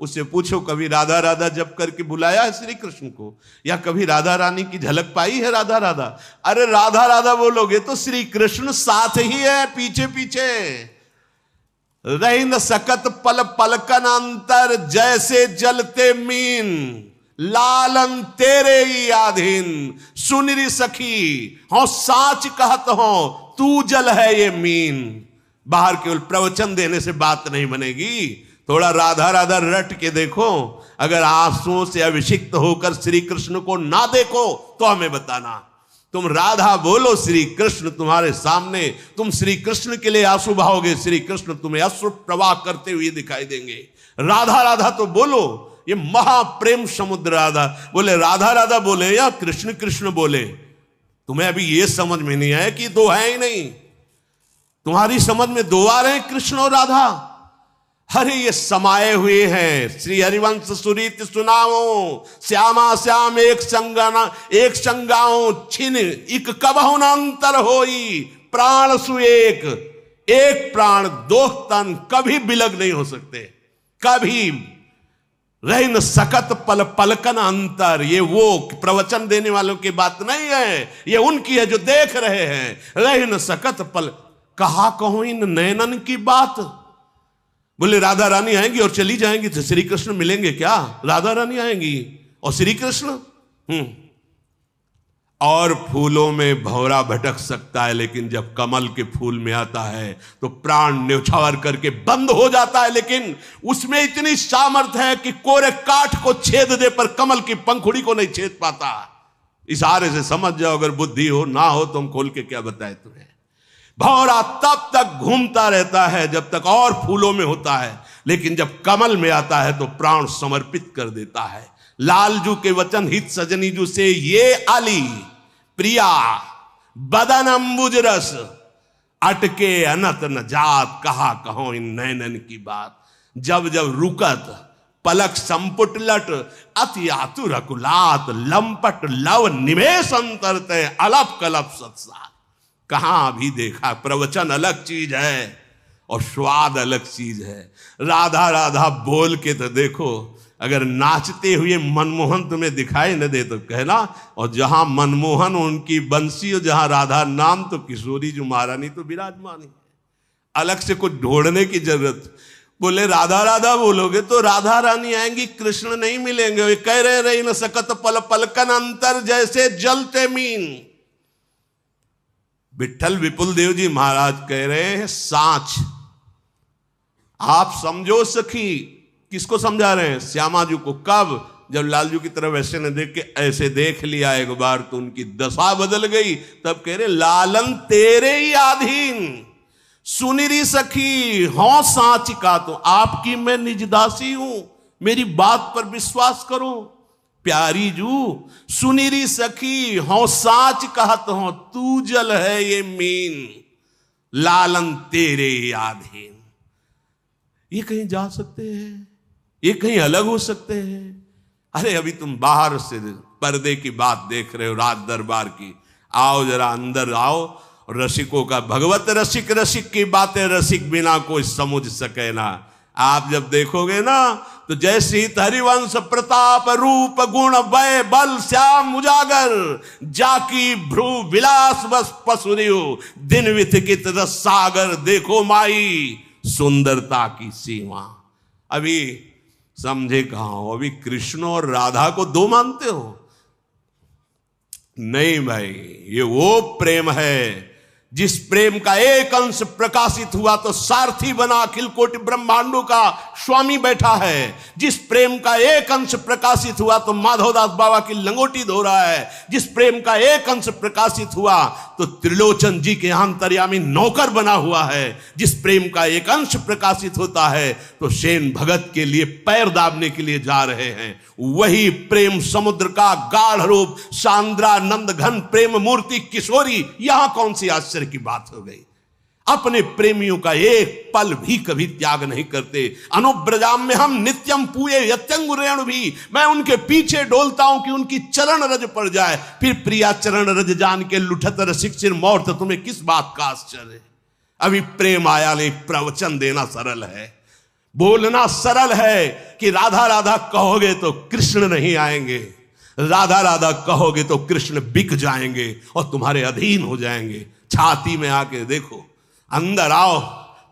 उससे पूछो कभी राधा राधा जप करके बुलाया है श्री कृष्ण को, या कभी राधा रानी की झलक पाई है राधा राधा। अरे राधा राधा बोलोगे तो श्री कृष्ण साथ ही है, पीछे पीछे। रही न सकत पल पलकन अंतर, जैसे जलते मीन लालन तेरे ही आधीन। सुनरी सखी हो साच कहत हो, तू जल है ये मीन। बाहर केवल प्रवचन देने से बात नहीं बनेगी, थोड़ा राधा राधा रट के देखो। अगर आंसुओं से अभिषिक्त होकर श्री कृष्ण को ना देखो तो हमें बताना। तुम राधा बोलो, श्री कृष्ण तुम्हारे सामने, तुम श्री कृष्ण के लिए आंसू बहाओगे, श्री कृष्ण तुम्हें अश्रु प्रवाह करते हुए दिखाई देंगे। राधा राधा तो बोलो, ये महाप्रेम समुद्र राधा। बोले राधा राधा बोले या कृष्ण कृष्ण बोले, तुम्हें अभी ये समझ में नहीं आया कि दो है ही नहीं। तुम्हारी समझ में दो आ रहे हैं, कृष्ण और राधा। अरे ये समाये हुए हैं। श्री हरिवंश सुरीत सुनाओ, श्यामा श्याम एक संगाओ, छिन इक कबहु न अंतर होई। प्राण सुएक, एक प्राण दो तन, कभी बिलग नहीं हो सकते, कभी रह न सकत पल पलकन अंतर। ये वो प्रवचन देने वालों की बात नहीं है, ये उनकी है जो देख रहे हैं। रह न सकत पल, कहा कहूं इन नैनन की बात। बोले राधा रानी आएंगी और चली जाएंगी तो श्री कृष्ण मिलेंगे क्या। राधा रानी आएंगी और श्री कृष्ण। और फूलों में भंवरा भटक सकता है, लेकिन जब कमल के फूल में आता है तो प्राण न्यौछावर करके बंद हो जाता है। लेकिन उसमें इतनी सामर्थ्य है कि कोरे काठ को छेद दे पर कमल की पंखुड़ी को नहीं छेद पाता। इशारे से समझ जाओ, अगर बुद्धि हो ना हो तो हम खोल के क्या बताए तुम्हें। भंवरा तब तक घूमता रहता है जब तक और फूलों में होता है, लेकिन जब कमल में आता है तो प्राण समर्पित कर देता है। लालजू के वचन हित सजनीजू से ये आली प्रिया बदन अंबुज रस, अटके अनत न जात, कहा कहो इन नैनन की बात। जब जब रुकत पलक संपुट लट, अति आतुर अकुलात, लंपट लव निवेश अंतरते, अलप कलप सत्सार। कहां भी देखा, प्रवचन अलग चीज है और स्वाद अलग चीज है। राधा राधा बोल के तो देखो, अगर नाचते हुए मनमोहन तुम्हें दिखाई न दे तो कहना। और जहां मनमोहन उनकी बंसी और जहां राधा नाम, तो किशोरी जो महारानी तो विराजमान है, अलग से कुछ ढूंढने की जरूरत। बोले राधा राधा बोलोगे तो राधा रानी आएंगी, कृष्ण नहीं मिलेंगे। वे कह रहे न सकत पल पलकन अंतर, जैसे जलते मीन। विठल विपुल देव जी महाराज कह रहे हैं सांच आप समझो सखी। किसको समझा रहे हैं? श्यामा जी को। कब? जब लालजू की तरफ ऐसे न देख के ऐसे देख लिया एक बार तो उनकी दशा बदल गई। तब कह रहे लालन तेरे ही अधीन, सुनिरी सखी हो सांच का, तो आपकी मैं निजदासी हूं, मेरी बात पर विश्वास करो। प्यारी जू सुनिरी सखी हो साच कहत हो, तू जल है ये मीन, लालन तेरे अधीन। ये कहीं जा सकते हैं, ये कहीं अलग हो सकते हैं। अरे अभी तुम बाहर से पर्दे की बात देख रहे हो, राज दरबार की। आओ जरा अंदर आओ। रसिकों का भगवत रसिक, रसिक की बातें रसिक बिना कोई समझ सके ना। आप जब देखोगे ना तो जैसी हरिवंश प्रताप रूप गुण वय बल श्याम उजागर, जाकी भ्रू विलास बस पसुरियो, दिन विथिकित रस सागर, देखो माई सुंदरता की सीमा। अभी समझे कहां हो? अभी कृष्ण और राधा को दो मानते हो? नहीं भाई, ये वो प्रेम है जिस प्रेम का एक अंश प्रकाशित हुआ तो सारथी बना अखिल कोटि ब्रह्मांडों का स्वामी बैठा है। जिस प्रेम का एक अंश प्रकाशित हुआ तो माधवदास बाबा की लंगोटी धो रहा है। जिस प्रेम का एक अंश प्रकाशित हुआ तो त्रिलोचन जी के अंतर्यामी नौकर बना हुआ है। जिस प्रेम का एक अंश प्रकाशित होता है तो सेन भगत के लिए पैर दाबने के लिए जा रहे हैं। वही प्रेम समुद्र का गाढ़ रूप सांद्रानंद घन प्रेम मूर्ति किशोरी, यहां कौन सी आश्चर्य की बात हो गई। अपने प्रेमियों का एक पल भी कभी त्याग नहीं करते। अनुब्रजाम में हम नित्यम पूये यत्यंगुरेण भी, मैं उनके पीछे डोलता हूं कि उनकी चरण रज पड़ जाए। फिर प्रिया चरण रज जान के लुठत रसिक मोर्थ, तुम्हें किस बात का आश्चर्य है। अभी प्रेम आया नहीं, प्रवचन देना सरल है, बोलना सरल है कि राधा राधा कहोगे तो कृष्ण नहीं आएंगे, राधा राधा कहोगे तो कृष्ण बिक जाएंगे और तुम्हारे अधीन हो जाएंगे। छाती में आके देखो, अंदर आओ,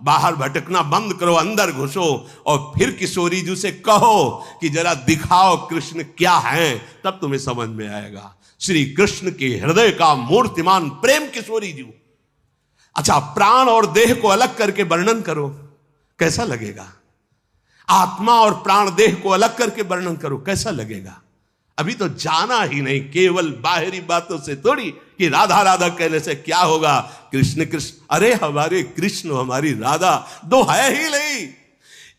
बाहर भटकना बंद करो, अंदर घुसो और फिर किशोरी जी से कहो कि जरा दिखाओ कृष्ण क्या है, तब तुम्हें समझ में आएगा। श्री कृष्ण के हृदय का मूर्तिमान प्रेम किशोरी जी। अच्छा, प्राण और देह को अलग करके वर्णन करो, कैसा लगेगा। आत्मा और प्राण देह को अलग करके वर्णन करो, कैसा लगेगा। अभी तो जाना ही नहीं, केवल बाहरी बातों से थोड़ी कि राधा राधा कहने से क्या होगा। कृष्ण कृष्ण, अरे हमारे कृष्ण हमारी राधा दो है ही नहीं।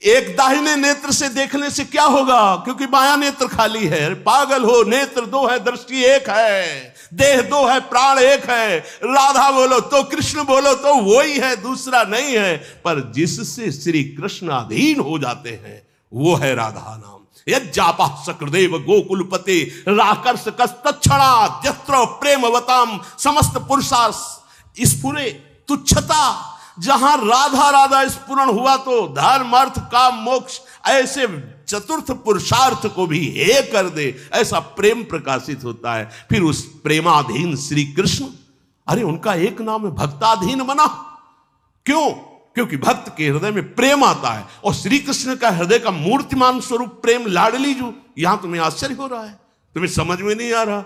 एक दाहिने नेत्र से देखने से क्या होगा, क्योंकि बायां नेत्र खाली है। पागल हो, नेत्र दो है, दृष्टि एक है, देह दो है, प्राण एक है। राधा बोलो तो कृष्ण बोलो तो वही है, दूसरा नहीं है। पर जिससे श्री कृष्ण अधीन हो जाते हैं वो है राधा नाम। यज्जापा सकृदेव गोकुलपते राकर्ष कस्तक्षणा यत्र प्रेमवताम समस्त पुरुषा स्फुरे तुच्छता। जहां राधा राधा स्फुरण हुआ तो धर्म अर्थ काम मोक्ष ऐसे चतुर्थ पुरुषार्थ को भी हे कर दे, ऐसा प्रेम प्रकाशित होता है। फिर उस प्रेमाधीन श्री कृष्ण, अरे उनका एक नाम है भक्ताधीन बना। क्यों? क्योंकि भक्त के हृदय में प्रेम आता है। और श्री कृष्ण का हृदय का मूर्तिमान स्वरूप प्रेम लाडली जो, यहां तुम्हें आश्चर्य हो रहा है, तुम्हें समझ में नहीं आ रहा।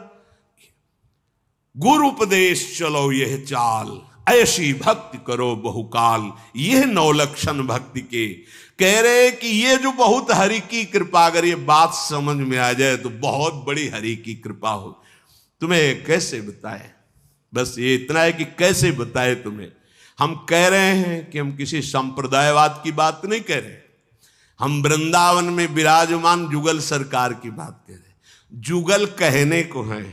गुरु उपदेश चलो यह चाल, ऐसी भक्ति करो बहुकाल। यह 9 लक्षण भक्ति के कह रहे कि ये जो बहुत हरि की कृपा, अगर ये बात समझ में आ जाए तो बहुत बड़ी हरि की कृपा हो। तुम्हें कैसे बताए, बस ये इतना है कि कैसे बताए तुम्हें। हम कह रहे हैं कि हम किसी संप्रदायवाद की बात नहीं कह रहे, हम वृंदावन में विराजमान जुगल सरकार की बात कह रहे। जुगल कहने को है,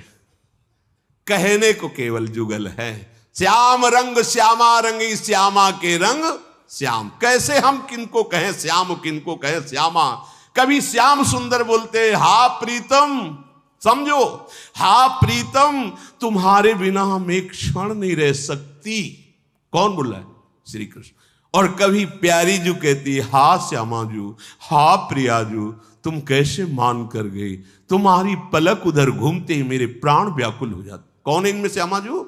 कहने को केवल जुगल है। श्याम रंग श्यामा रंगी, श्यामा के रंग श्याम। कैसे हम किनको कहें श्याम, किनको कहें श्यामा। कभी श्याम सुंदर बोलते, हा प्रीतम, समझो, हा प्रीतम तुम्हारे बिना हम एक क्षण नहीं रह सकती। कौन बोल रहा है? श्री कृष्ण। और कभी प्यारी जू कहती है, हा श्यामा जू, हा प्रिया जू तुम कैसे मान कर गई, तुम्हारी पलक उधर घूमते ही मेरे प्राण व्याकुल हो जाते। कौन है इनमें श्यामा जू,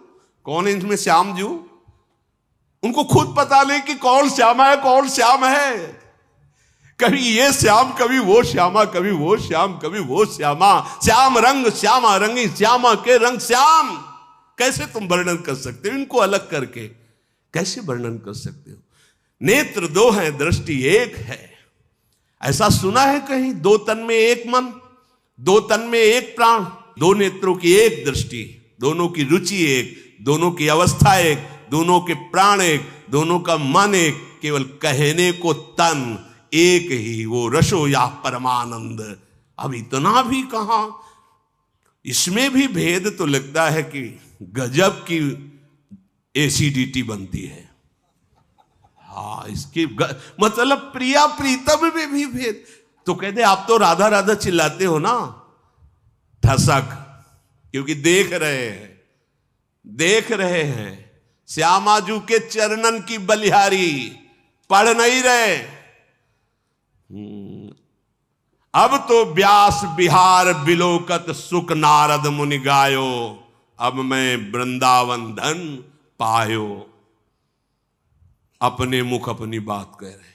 कौन है इनमें श्याम जू? उनको खुद पता नहीं कि कौन श्यामा है कौन श्याम है। कभी ये श्याम, कभी वो श्यामा, कभी वो श्याम, कभी वो श्यामा। श्याम रंग श्यामा रंगी, श्यामा के रंग श्याम। कैसे तुम वर्णन कर सकते हो इनको अलग करके, कैसे वर्णन कर सकते हो। नेत्र 2 हैं, दृष्टि 1 है। ऐसा सुना है कहीं, 2 तन में 1 मन, 2 तन में 1 प्राण, 2 नेत्रों की 1 दृष्टि, दोनों की रुचि 1, दोनों की अवस्था 1, दोनों के प्राण 1, दोनों का मन 1। केवल कहने को तन एक ही, वो रसो या परमानंद। अब इतना भी कहां, इसमें भी भेद तो लगता है कि गजब की एसिडिटी बनती है। हाँ, इसकी मतलब प्रिया प्रीतम में भी भेद। तो कहते आप तो राधा राधा चिल्लाते हो ना, ठसक, क्योंकि देख रहे हैं, देख रहे हैं श्यामाजू के चरणन की बलिहारी, पढ़ नहीं रहे। अब तो व्यास बिहार बिलोकत सुख नारद मुनि गायो, अब मैं वृंदावन धन पायो। अपने मुख अपनी बात कह रहे।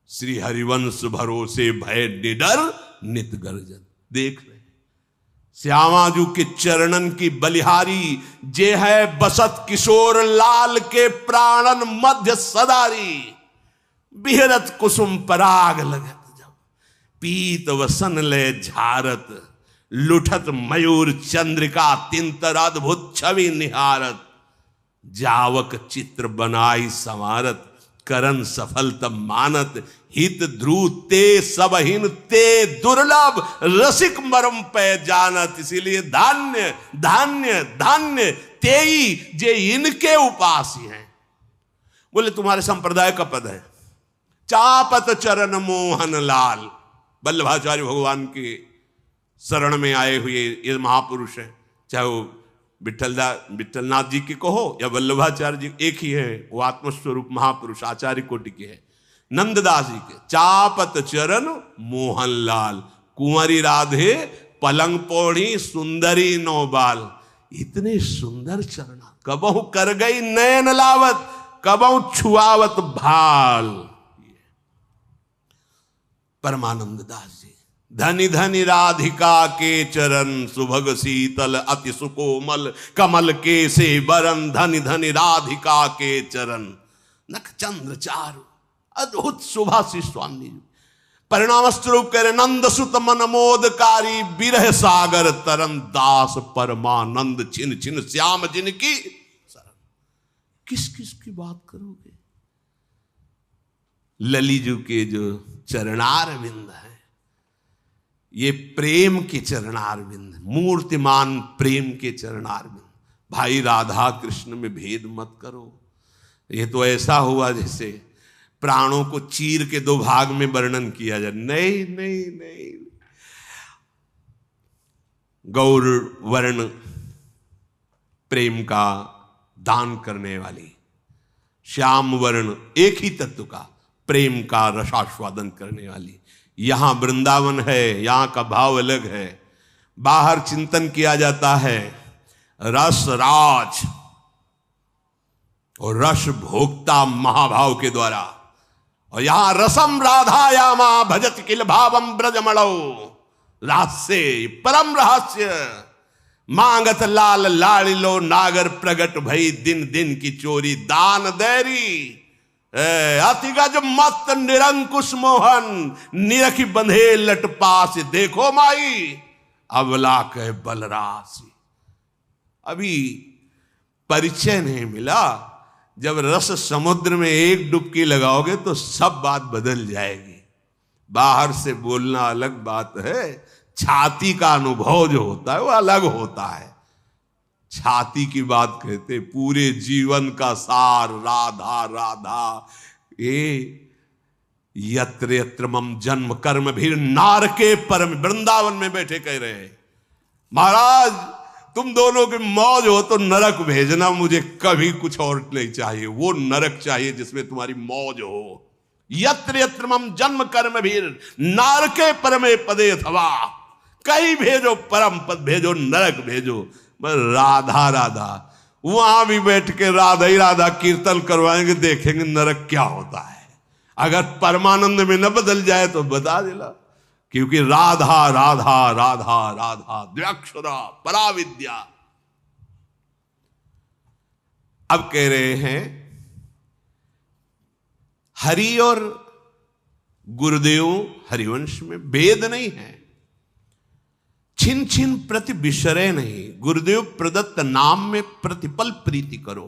श्री हरिवंश भरोसे भय निडर नित गर्जन। देख रहे, श्यामाजू के चरणन की बलिहारी, जे है बसत किशोर लाल के प्राणन मध्य सदारी। बिहरत कुसुम पराग लगत जब, पीत वसन ले झारत, लुठत मयूर चंद्रिका तिंतर अद्भुत छवि निहारत। जावक चित्र बनाई संवारत, करन सफल तब मानत। हित ध्रुव ते सबहिन ते दुर्लभ, रसिक मरम पे जानत। इसीलिए धान्य धान्य धान्य तेई जे इनके उपासी हैं। बोले तुम्हारे संप्रदाय का पद है, चापत चरण मोहन लाल। वल्लभाचार्य भगवान के शरण में आए हुए ये महापुरुष है, चाहे वो विठलनाथ जी की कहो या वल्लभाचार्य जी, एक ही है, वो आत्मस्वरूप महापुरुष आचार्य कोटि के है। नंददास जी के चापत चरण मोहन लाल, कुंवरी राधे पलंग पौड़ी सुंदरी नौबाल। इतने सुंदर चरण, कबहु कर गई नयन लावत, कबहु छुआवत भाल। परमानंद दास जी, धनि धनि राधिका के चरण, सुभग शीतल अति सुकोमल, कमल के से बरन। धनि धनि राधिका के चरण, नख चंद्र चारु अद्भुत सुभाषी स्वामी जी। परिणाम स्वरूप कह रहे, नंद सुत मन मोदकारी, बिरह सागर तरन। दास परमानंद छिन छिन श्याम जिनकी शरण। किस किस की बात करोगे? ललीजू के जो चरणार बिंद है, ये प्रेम के चरणार बिंद, मूर्तिमान प्रेम के चरणार बिंद। भाई राधा कृष्ण में भेद मत करो। ये तो ऐसा हुआ जैसे प्राणों को चीर के दो भाग में वर्णन किया जाए। नहीं नहीं नहीं, गौर वर्ण प्रेम का दान करने वाली, श्याम वर्ण एक ही तत्व का प्रेम का रसास्वादन करने वाली। यहां वृंदावन है, यहां का भाव अलग है। बाहर चिंतन किया जाता है रस राज और रस भोक्ता महाभाव के द्वारा, और यहां रसम राधायामा भजत किल भावम ब्रजमणौ। रहस्य परम रहस्य, मांगत लाल लाड़िलो नागर प्रगट भई, दिन दिन की चोरी दान देरी। अतिगज मत निरंकुश मोहन, निरखी बंधे लट पास। देखो माई अबला कह बलरासी। अभी परिचय नहीं मिला, जब रस समुद्र में एक डुबकी लगाओगे तो सब बात बदल जाएगी। बाहर से बोलना अलग बात है, छाती का अनुभव जो होता है वो अलग होता है। छाती की बात कहते, पूरे जीवन का सार राधा राधा। ये यत्र यत्र मम जन्म कर्म भी नार के परम, वृंदावन में बैठे कह रहे हैं, महाराज तुम दोनों की मौज हो तो नरक भेजना, मुझे कभी कुछ और नहीं चाहिए। वो नरक चाहिए जिसमें तुम्हारी मौज हो। यत्र यत्र मम जन्म कर्म भी नार के परमे पदे अथवा, कहीं भेजो परम पद भेजो, नरक भेजो, बस राधा राधा। वहां भी बैठ के राधा ही राधा कीर्तन करवाएंगे, देखेंगे नरक क्या होता है। अगर परमानंद में न बदल जाए तो बता देना, क्योंकि राधा राधा राधा राधा द्व्यक्षरा पराविद्या। अब कह रहे हैं हरि और गुरुदेव हरिवंश में भेद नहीं है, छिन छिन प्रति विसरे नहीं। गुरुदेव प्रदत्त नाम में प्रतिपल प्रीति करो।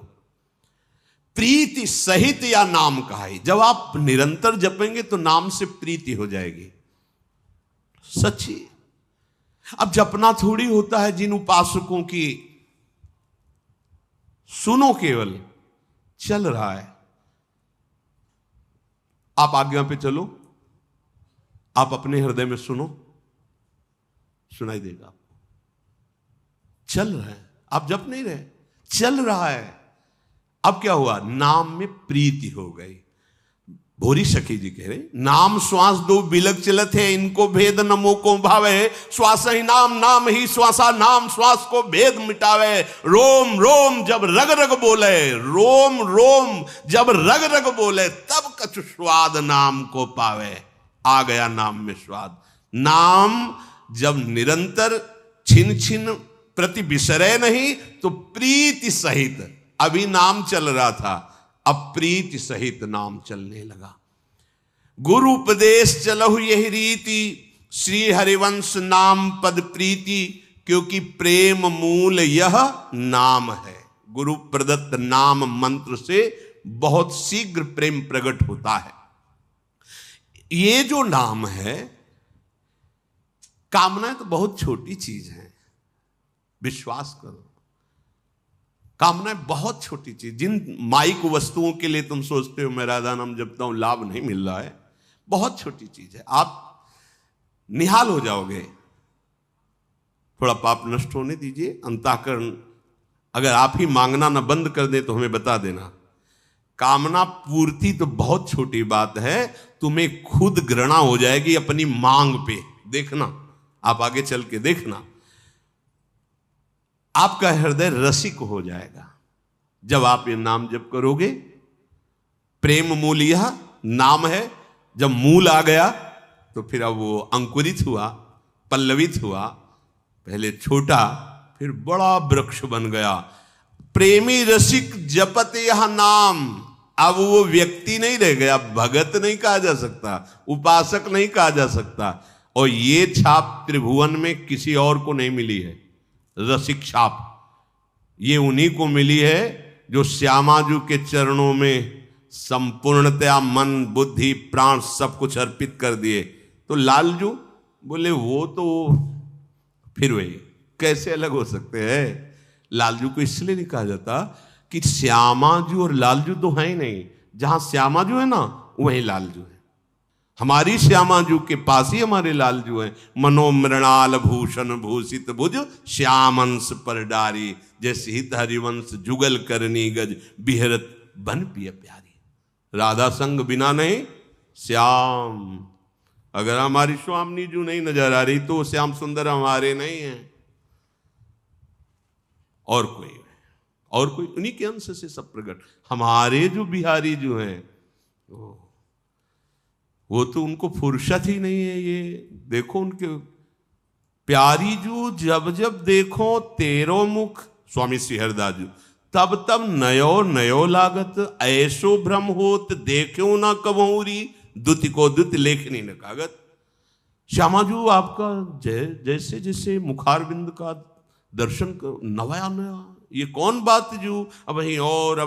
प्रीति सहित या नाम कहा है, जब आप निरंतर जपेंगे तो नाम से प्रीति हो जाएगी। सच्ची अब जपना थोड़ी होता है जिन उपासकों की, सुनो केवल चल रहा है। आप आज्ञा पे चलो, आप अपने हृदय में सुनो, सुनाई देगा आपको। चल रहा है, आप जप नहीं रहे, चल रहा है। अब क्या हुआ? नाम में प्रीति हो गई। भोरी सखी जी कह रहे, नाम श्वास दो बिलग चलत है, इनको भेद नमो को भावे। श्वास ही नाम, नाम ही श्वासा, नाम श्वास को भेद मिटावे। रोम रोम जब रग रग बोले, रोम रोम जब रग रग बोले, तब कछु स्वाद नाम को पावे। आ गया नाम में स्वाद। नाम जब निरंतर छिन छिन प्रति विसरय नहीं तो प्रीति सहित, अभी नाम चल रहा था, अब प्रीति सहित नाम चलने लगा। गुरु उपदेश चलहु यही रीति, श्री हरिवंश नाम पद प्रीति, क्योंकि प्रेम मूल यह नाम है। गुरु प्रदत्त नाम मंत्र से बहुत शीघ्र प्रेम प्रकट होता है। ये जो नाम है, कामनाएं तो बहुत छोटी चीज है, विश्वास करो, कामनाएं बहुत छोटी चीज। जिन माइक वस्तुओं के लिए तुम सोचते हो मैं राधा नाम जपता हूं, लाभ नहीं मिल रहा है, बहुत छोटी चीज है, आप निहाल हो जाओगे। थोड़ा पाप नष्ट होने दीजिए, अंतःकरण अगर आप ही मांगना न बंद कर दे तो हमें बता देना। कामना पूर्ति तो बहुत छोटी बात है, तुम्हें खुद घृणा हो जाएगी अपनी मांग पे। देखना, आप आगे चल के देखना, आपका हृदय रसिक हो जाएगा जब आप ये नाम जप करोगे। प्रेम मूल यह नाम है। जब मूल आ गया तो फिर अब वो अंकुरित हुआ, पल्लवित हुआ, पहले छोटा फिर बड़ा वृक्ष बन गया। प्रेमी रसिक जपत यह नाम, अब वो व्यक्ति नहीं रह गया, भगत नहीं कहा जा सकता, उपासक नहीं कहा जा सकता। और ये छाप त्रिभुवन में किसी और को नहीं मिली है, रसिक छाप। ये उन्हीं को मिली है जो श्यामाजू के चरणों में संपूर्णतया मन बुद्धि प्राण सब कुछ अर्पित कर दिए। तो लालजू बोले वो तो फिर वही कैसे अलग हो सकते हैं। लालजू को इसलिए नहीं कहा जाता कि श्यामाजू और लालजू तो है ही नहीं, जहां श्यामाजू है ना वहीं लालजू है। हमारी श्यामाजू के पास ही हमारे लालजू हैं। मनोमृणाल भूषण भूषित भुज श्यामंश पर डारी, जैसे हित हरिवंश जुगल करनी गज बिहरत बन पिय प्यारी। राधा संग बिना नहीं श्याम। अगर हमारी स्वामी जू नहीं नजर आ रही तो श्याम सुंदर हमारे नहीं है, और कोई उन्हीं के अंश से सब प्रकट। हमारे जो बिहारी जो हैं वो तो उनको फुर्सत ही नहीं है। ये देखो उनके प्यारी जू जब जब देखो तेरो मुख, स्वामी श्री हरदास जी, तब तब नयो नयो लागत, ऐसो भ्रम होत देखो ना कबूरी, दुति को दुति लेखनी न कागत। श्यामाजू आपका जैसे जैसे मुखारविंद का दर्शन नया नया, ये कौन बात जू, अब ही और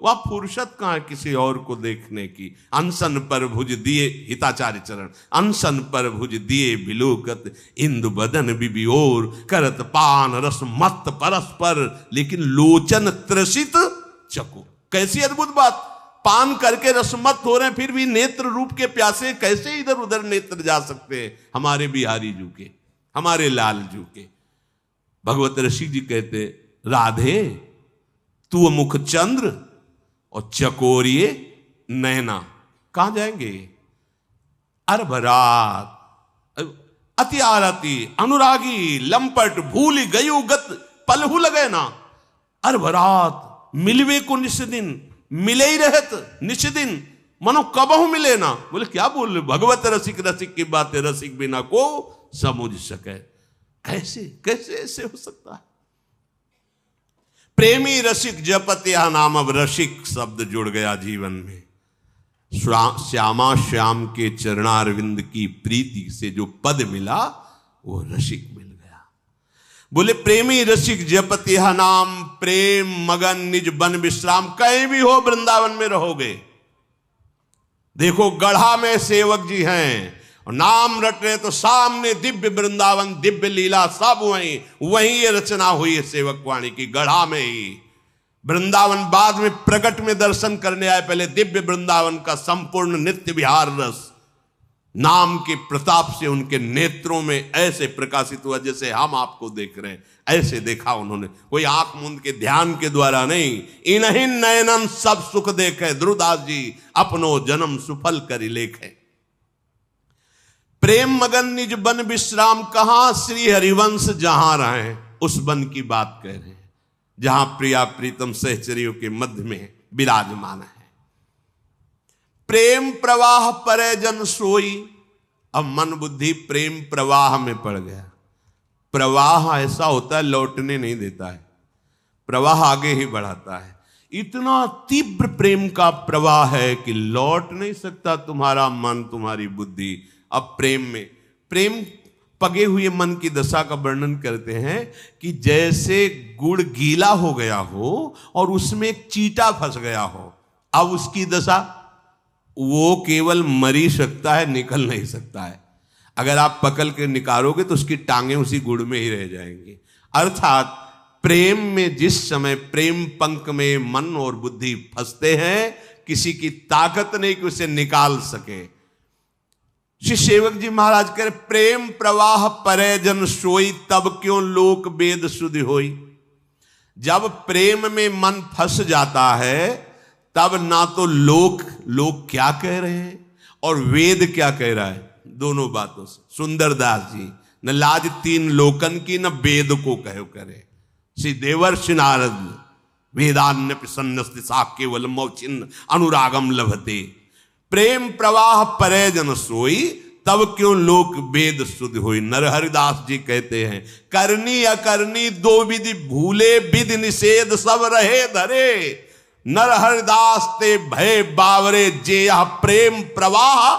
वह फुर्सत कहाँ है किसी और को देखने की। अनशन पर भुज दिए, हिताचार्य चरण, अनशन पर भुज दिए बिलोकत, इंदु बदन बिबियोर करत पान रस मत परस्पर, लेकिन लोचन त्रसित चको। कैसी अद्भुत बात, पान करके रसमत हो रहे हैं फिर भी नेत्र रूप के प्यासे कैसे इधर उधर नेत्र जा सकते हैं हमारे बिहारी जू के, हमारे लाल जू के। भगवत ऋषि जी कहते, राधे तू मुख चंद्र और चकोरिए नैना, कहां जाएंगे। अरभरात अति आरती अनुरागी लंपट भूल गयु गत पलहु लगे ना। अरभरात मिलवे को निश दिन, मिले ही रहत निश दिन, मनो कबहु मिले ना। बोले क्या बोल रहे, भगवत रसिक रसिक की बातें रसिक बिना को समझ सके। कैसे कैसे ऐसे हो सकता है। प्रेमी रसिक जपत यह नाम, अब रसिक शब्द जुड़ गया जीवन में। श्यामा श्याम के चरणारविंद की प्रीति से जो पद मिला वो रसिक मिल गया। बोले प्रेमी रसिक जपत यह नाम, प्रेम मगन निज बन विश्राम। कहीं भी हो वृंदावन में रहोगे, देखो गढ़ा में सेवक जी हैं और नाम रट रहे तो सामने दिव्य वृंदावन दिव्य लीला सब वहीं ये रचना हुई है सेवक वाणी की, गढ़ा में ही। वृंदावन बाद में प्रकट में दर्शन करने आए, पहले दिव्य वृंदावन का संपूर्ण नित्य विहार रस नाम के प्रताप से उनके नेत्रों में ऐसे प्रकाशित हुआ जैसे हम आपको देख रहे हैं। ऐसे देखा उन्होंने, कोई आंख मूंद के ध्यान के द्वारा नहीं। इन्हीं नयनन सब सुख देखे, ध्रुवदास जी अपनो जन्म सुफल करी लेखे। प्रेम मगन निज बन विश्राम, कहां श्री हरिवंश जहां रहे उस वन की बात कह रहे हैं, जहां प्रिया प्रीतम सहचरियों के मध्य में विराजमान है। प्रेम प्रवाह परे जन सोई, अब मन बुद्धि प्रेम प्रवाह में पड़ गया। प्रवाह ऐसा होता है लौटने नहीं देता है, प्रवाह आगे ही बढ़ाता है। इतना तीव्र प्रेम का प्रवाह है कि लौट नहीं सकता तुम्हारा मन, तुम्हारी बुद्धि। अब प्रेम पगे हुए मन की दशा का वर्णन करते हैं कि जैसे गुड़ गीला हो गया हो और उसमें एक चींटा फंस गया हो, अब उसकी दशा, वो केवल मर ही सकता है, निकल नहीं सकता है। अगर आप पकड़ के निकालोगे तो उसकी टांगें उसी गुड़ में ही रह जाएंगी। अर्थात प्रेम में जिस समय प्रेम पंख में मन और बुद्धि फंसते हैं, किसी की ताकत नहीं कि उसे निकाल सके। श्री सेवक जी महाराज कह रहे, प्रेम प्रवाह परे जन सोई, तब क्यों लोक वेद शुद्ध होई। जब प्रेम में मन फंस जाता है तब ना तो लोक क्या कह रहे हैं और वेद क्या कह रहा है, दोनों बातों से। सुंदरदास जी, न लाज तीन लोकन की न वेद को कहो करे। श्री देवर्षि नारद, वेदान्य प्रसन्न केवल मौचिन्न अनुरागम लभते। प्रेम प्रवाह परे जन सोई, तब क्यों लोक वेद शुद्ध होई। नरहरिदास जी कहते हैं, करनी अकरनी दो विधि भूले, विधि निषेध सब रहे धरे। नरहरिदास ते भय बावरे, जे यह प्रेम प्रवाह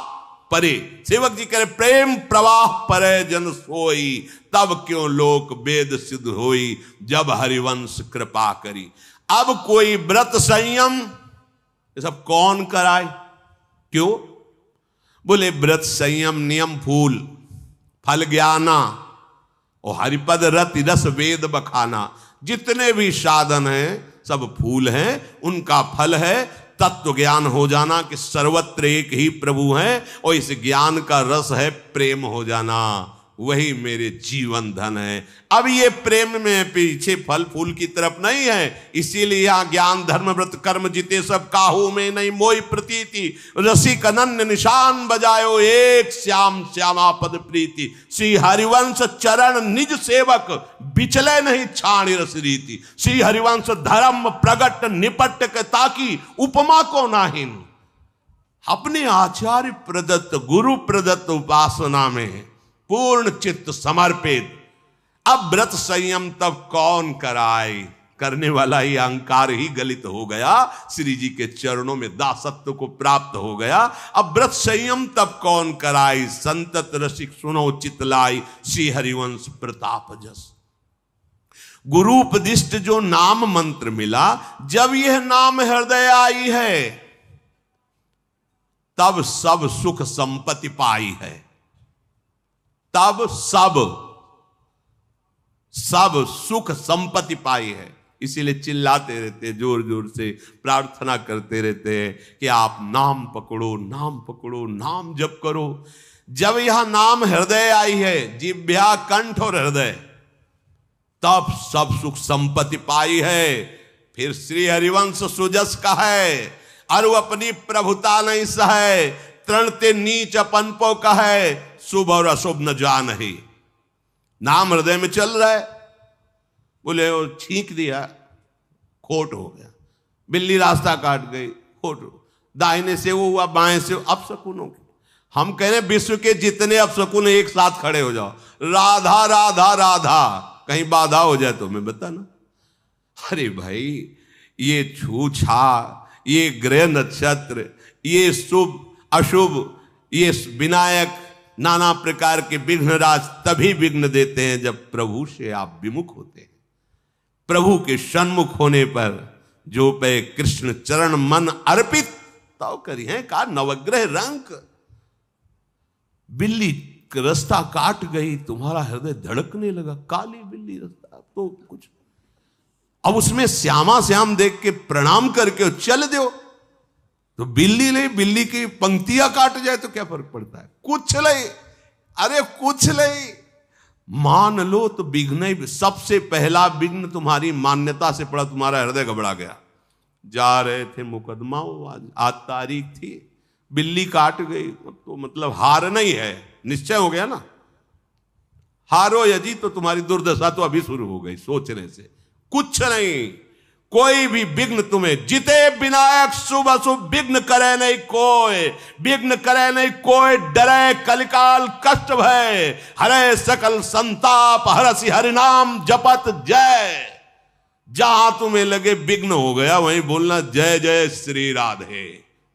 परे। सेवक जी कह रहे, प्रेम प्रवाह परे जन सोई, तब क्यों लोक वेद सिद्ध होई। जब हरिवंश कृपा करी। अब कोई व्रत संयम ये सब कौन कराए, क्यों? बोले व्रत संयम नियम फूल फल ज्ञाना और हरिपद रति रस वेद बखाना। जितने भी साधन हैं सब फूल हैं, उनका फल है तत्व ज्ञान हो जाना कि सर्वत्र एक ही प्रभु हैं, और इस ज्ञान का रस है प्रेम हो जाना। वही मेरे जीवन धन है। अब ये प्रेम में पीछे फल फूल की तरफ नहीं है, इसीलिए यहां ज्ञान धर्म व्रत कर्म जिते सब काहू में नहीं मोई प्रतीति। रसिक अनन्य निशान बजायो, एक श्याम श्यामा पद प्रीति। श्री हरिवंश चरण निज सेवक, बिचले नहीं छाणी रस रीति। श्री हरिवंश धर्म प्रगट निपट के, ताकि उपमा को नाहीन। अपने आचार्य प्रदत्त गुरु प्रदत्त उपासना में पूर्ण चित्त समर्पित। अब व्रत संयम तब कौन कराए, करने वाला ही अहंकार ही गलित हो गया, श्री जी के चरणों में दासत्व को प्राप्त हो गया। अब व्रत संयम तब कौन कराई, संतत रसिक सुनो चितलाई। श्री हरिवंश प्रताप जस। गुरु उपदिष्ट जो नाम मंत्र मिला, जब यह नाम हृदय आई है, तब सब सुख संपत्ति पाई है। तब सब सुख संपत्ति पाई है। इसीलिए चिल्लाते रहते, जोर जोर से प्रार्थना करते रहते हैं कि आप नाम पकड़ो, नाम पकड़ो, नाम जप करो। जब यह नाम हृदय आई है, जिह्वा कंठ और हृदय, तब सब सुख संपत्ति पाई है। फिर श्री हरिवंश सुजस का है, अरु अपनी प्रभुता नहीं सहे। तृणते नीच अपनपो का है, शुभ और अशुभ न जान ही। नाम हृदय में चल रहा है, बोले वो छींक दिया, खोट हो गया। बिल्ली रास्ता काट गई, खोट हो। दाहिने से वो हुआ, बाएं से अपशकुनों की। हम कह रहे विश्व के जितने अपशकुन एक साथ खड़े हो जाओ, राधा राधा राधा, कहीं बाधा हो जाए तो मैं बताना। अरे भाई, ये छूछा, ये ग्रह नक्षत्र, ये शुभ अशुभ, ये विनायक, नाना प्रकार के विघ्नराज तभी विघ्न देते हैं जब प्रभु से आप विमुख होते हैं। प्रभु के सन्मुख होने पर जो पे कृष्ण चरण मन अर्पित, तो करी है का नवग्रह रंग। बिल्ली रास्ता काट गई, तुम्हारा हृदय धड़कने लगा, काली बिल्ली रास्ता, तो कुछ अब उसमें श्यामा श्याम देख के प्रणाम करके चल दो, तो बिल्ली नहीं, बिल्ली की पंक्तियां काट जाए तो क्या फर्क पड़ता है? कुछ नहीं, अरे कुछ नहीं। मान लो तो विघ्न, सबसे पहला विघ्न तुम्हारी मान्यता से पड़ा, तुम्हारा हृदय घबरा गया। जा रहे थे मुकदमा, आज तारीख थी, बिल्ली काट गई, तो मतलब हार नहीं है, निश्चय हो गया ना। हारो यदि तो तुम्हारी दुर्दशा तो अभी शुरू हो गई सोचने से। कुछ नहीं, कोई भी विघ्न तुम्हें, जिते विनायक शुभ अशुभ विघ्न करे नहीं कोई, विघ्न करे नहीं कोई, डरे कलिकाल कष्ट भय, हरे सकल संताप, हरसि हरि नाम जपत जय। जहां तुम्हें लगे विघ्न हो गया वहीं बोलना जय जय श्री राधे।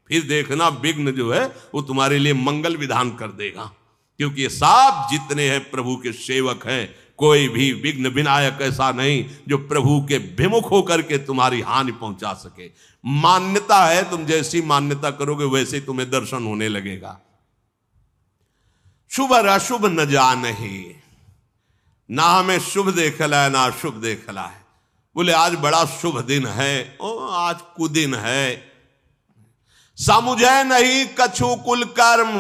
फिर देखना विघ्न जो है वो तुम्हारे लिए मंगल विधान कर देगा, क्योंकि ये सब जितने हैं प्रभु के सेवक हैं, कोई भी विघ्न विनायक ऐसा नहीं जो प्रभु के विमुख होकर के तुम्हारी हानि पहुंचा सके। मान्यता है, तुम जैसी मान्यता करोगे वैसे तुम्हें दर्शन होने लगेगा। शुभ और अशुभ न जानहि, ना हमें शुभ देखला है ना अशुभ देखला है। बोले आज बड़ा शुभ दिन है, ओ आज कुदिन है। समुझे नहीं कछु कुल कर्म,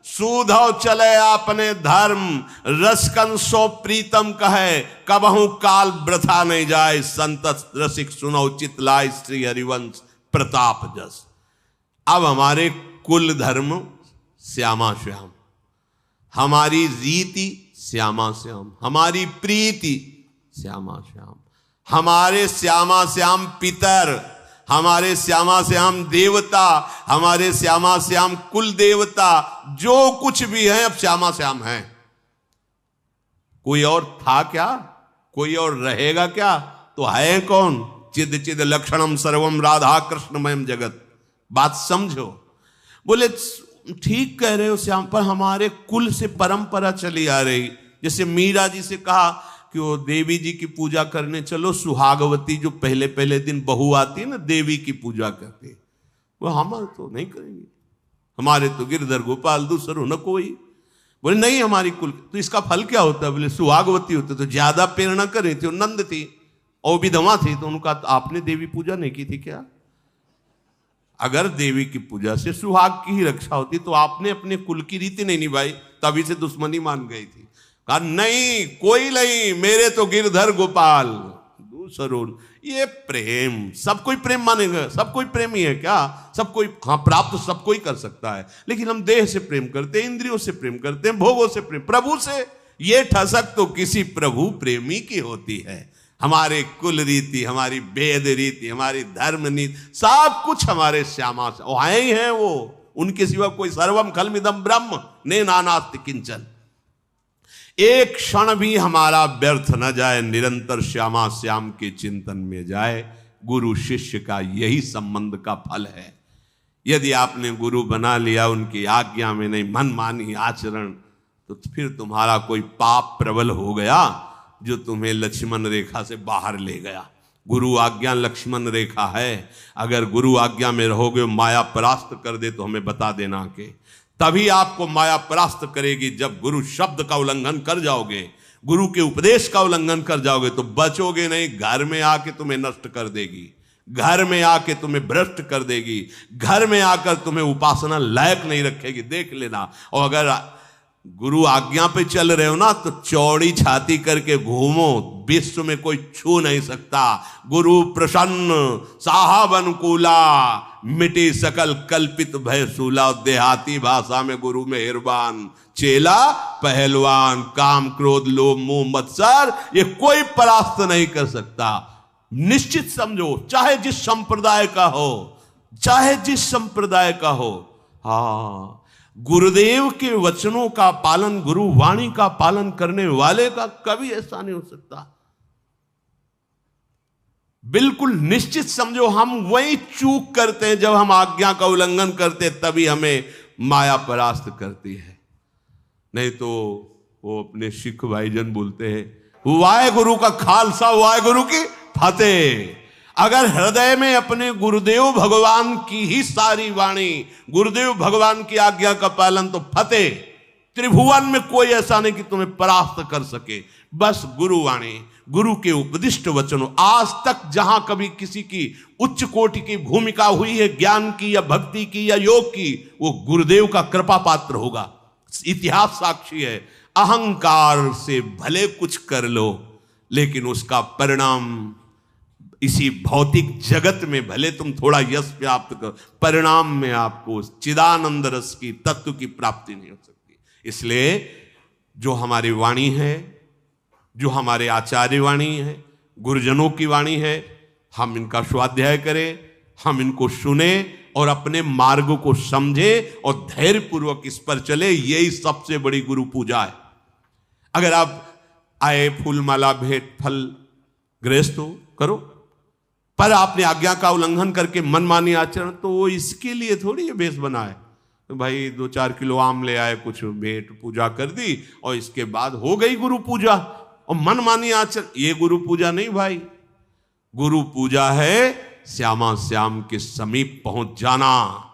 सूधव चले अपने धर्म। रसकन सो प्रीतम कहे, कबहू काल वृथा नहीं जाए। संत रसिक सुनो चितलाय, श्री हरिवंश प्रताप जस। अब हमारे कुल धर्म श्यामा श्याम, हमारी रीति श्यामा श्याम, हमारी प्रीति श्यामा श्याम, हमारे श्यामा श्याम पितर, हमारे श्यामा श्याम देवता, हमारे श्यामा श्याम कुल देवता, जो कुछ भी है अब श्यामा श्याम है। कोई और था क्या? कोई और रहेगा क्या? तो है कौन? चिद चिद लक्षणम सर्वम राधा कृष्णमयम जगत। बात समझो। बोले ठीक कह रहे हो श्याम, पर हमारे कुल से परंपरा चली आ रही। जैसे मीरा जी से कहा कि वो देवी जी की पूजा करने चलो, सुहागवती जो पहले पहले दिन बहू आती है ना, देवी की पूजा करते, वो हमारे तो नहीं करेंगे, हमारे तो गिरधर गोपाल दूसरो न कोई। बोले नहीं हमारी कुल। तो इसका फल क्या होता है? बोले सुहागवती होते तो ज्यादा प्रेरणा कर रही थी, वो नंद थी और विधवा थी, तो उनका आपने देवी पूजा नहीं की थी क्या? अगर देवी की पूजा से सुहाग की ही रक्षा होती तो आपने अपने कुल की रीति नहीं निभाई, तभी से दुश्मनी मान गई थी। कहा नहीं कोई नहीं, मेरे तो गिरधर गोपाल दूसरो। ये प्रेम, सब कोई प्रेम मानेगा? सब कोई प्रेमी है क्या? सब कोई, हाँ प्राप्त सब कोई कर सकता है, लेकिन हम देह से प्रेम करते हैं, इंद्रियों से प्रेम करते हैं, भोगों से प्रेम। प्रभु से ये ठसक तो किसी प्रभु प्रेमी की होती है। हमारे कुल रीति, हमारी वेद रीति, हमारी धर्म नीति, सब कुछ हमारे श्यामा से आए ही हैं। वो उनके सिवा कोई, सर्वम खलमिदम ब्रह्म ने नानास्ति किंचन। एक क्षण भी हमारा व्यर्थ न जाए, निरंतर श्यामा श्याम के चिंतन में जाए। गुरु शिष्य का यही संबंध का फल है। यदि आपने गुरु बना लिया उनकी आज्ञा में नहीं, मनमानी आचरण, तो फिर तुम्हारा कोई पाप प्रबल हो गया जो तुम्हें लक्ष्मण रेखा से बाहर ले गया। गुरु आज्ञा लक्ष्मण रेखा है। अगर गुरु आज्ञा में रहोगे, माया परास्त कर दे तो हमें बता देना के तभी आपको माया परास्त करेगी। जब गुरु शब्द का उल्लंघन कर जाओगे, गुरु के उपदेश का उल्लंघन कर जाओगे तो बचोगे नहीं। घर में आके तुम्हें नष्ट कर देगी, घर में आके तुम्हें भ्रष्ट कर देगी, घर में आकर तुम्हें उपासना लायक नहीं रखेगी। देख लेना। और अगर गुरु आज्ञा पे चल रहे हो ना, तो चौड़ी छाती करके घूमो, विश्व में कोई छू नहीं सकता। गुरु प्रसन्न साहब अनुकूला, मिटी सकल कल्पित भय सूला। देहाती भाषा में गुरु मेहरबान, चेला पहलवान। काम क्रोध लोभ मोह मत्सर ये कोई परास्त नहीं कर सकता। निश्चित समझो, चाहे जिस संप्रदाय का हो, चाहे जिस संप्रदाय का हो। हाँ, गुरुदेव के वचनों का पालन, गुरु वाणी का पालन करने वाले का कभी ऐसा नहीं हो सकता। बिल्कुल निश्चित समझो, हम वही चूक करते हैं जब हम आज्ञा का उल्लंघन करते हैं, तभी हमें माया परास्त करती है। नहीं तो वो अपने सिख भाईजन बोलते हैं, वाहे गुरु का खालसा वाहे गुरु की फतेह। अगर हृदय में अपने गुरुदेव भगवान की ही सारी वाणी, गुरुदेव भगवान की आज्ञा का पालन, तो फतेह। त्रिभुवन में कोई ऐसा नहीं कि तुम्हें परास्त कर सके। बस गुरुवाणी, गुरु के उपदिष्ट वचनों। आज तक जहां कभी किसी की उच्च कोटि की भूमिका हुई है, ज्ञान की या भक्ति की या योग की, वो गुरुदेव का कृपा पात्र होगा। इतिहास साक्षी है। अहंकार से भले कुछ कर लो, लेकिन उसका परिणाम इसी भौतिक जगत में भले तुम थोड़ा यश प्राप्त करो, परिणाम में आपको चिदानंद रस की तत्व की प्राप्ति नहीं हो सकती। इसलिए जो हमारी वाणी है, जो हमारे आचार्य वाणी है, गुरुजनों की वाणी है, हम इनका स्वाध्याय करें, हम इनको सुने और अपने मार्ग को समझे और धैर्यपूर्वक इस पर चले। यही सबसे बड़ी गुरु पूजा है। अगर आप आए फूल माला भेंट फल गृहस्थ हो करो, पर आपने आज्ञा का उल्लंघन करके मनमानी आचरण, तो वो इसके लिए थोड़ी ये भेष बना है। तो भाई 2-4 किलो आम ले आए, कुछ भेंट पूजा कर दी और इसके बाद हो गई गुरु पूजा। और मनमानी आचरण ये गुरु पूजा नहीं भाई। गुरु पूजा है श्यामा श्याम के समीप पहुंच जाना,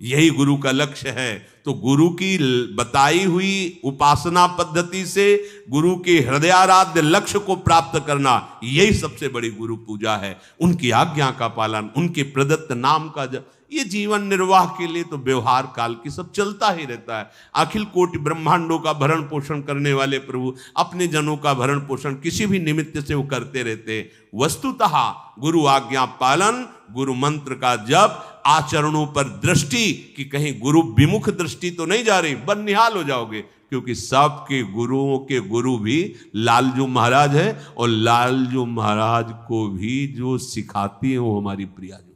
यही गुरु का लक्ष्य है। तो गुरु की बताई हुई उपासना पद्धति से गुरु के हृदयाराध्य लक्ष्य को प्राप्त करना, यही सबसे बड़ी गुरु पूजा है। उनकी आज्ञा का पालन, उनके प्रदत्त नाम का ये जीवन निर्वाह के लिए तो व्यवहार काल की सब चलता ही रहता है। अखिल कोटि ब्रह्मांडों का भरण पोषण करने वाले प्रभु अपने जनों का भरण पोषण किसी भी निमित्त से वो करते रहते। वस्तुतः गुरु आज्ञा पालन, गुरु मंत्र का जप, आचरणों पर दृष्टि कि कहीं गुरु विमुख दृष्टि तो नहीं जा रही, बदनिहाल हो जाओगे। क्योंकि सबके गुरुओं के गुरु भी लालजू महाराज है, और लालजू महाराज को भी जो सिखाती है वो हमारी प्रिया जी।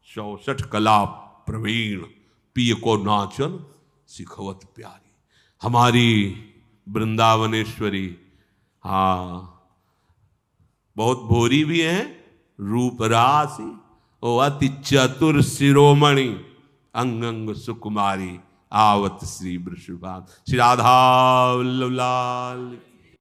64 कला प्रवीण पिय को नाचन सिखवत प्यारी, हमारी वृंदावनेश्वरी। हाँ, बहुत भोरी भी है, रूप राशि ओ अति चतुर शिरोमणि, अंग अंग सुकुमारी आवत श्री वृषभान। श्री राधा वल्लभ लाल।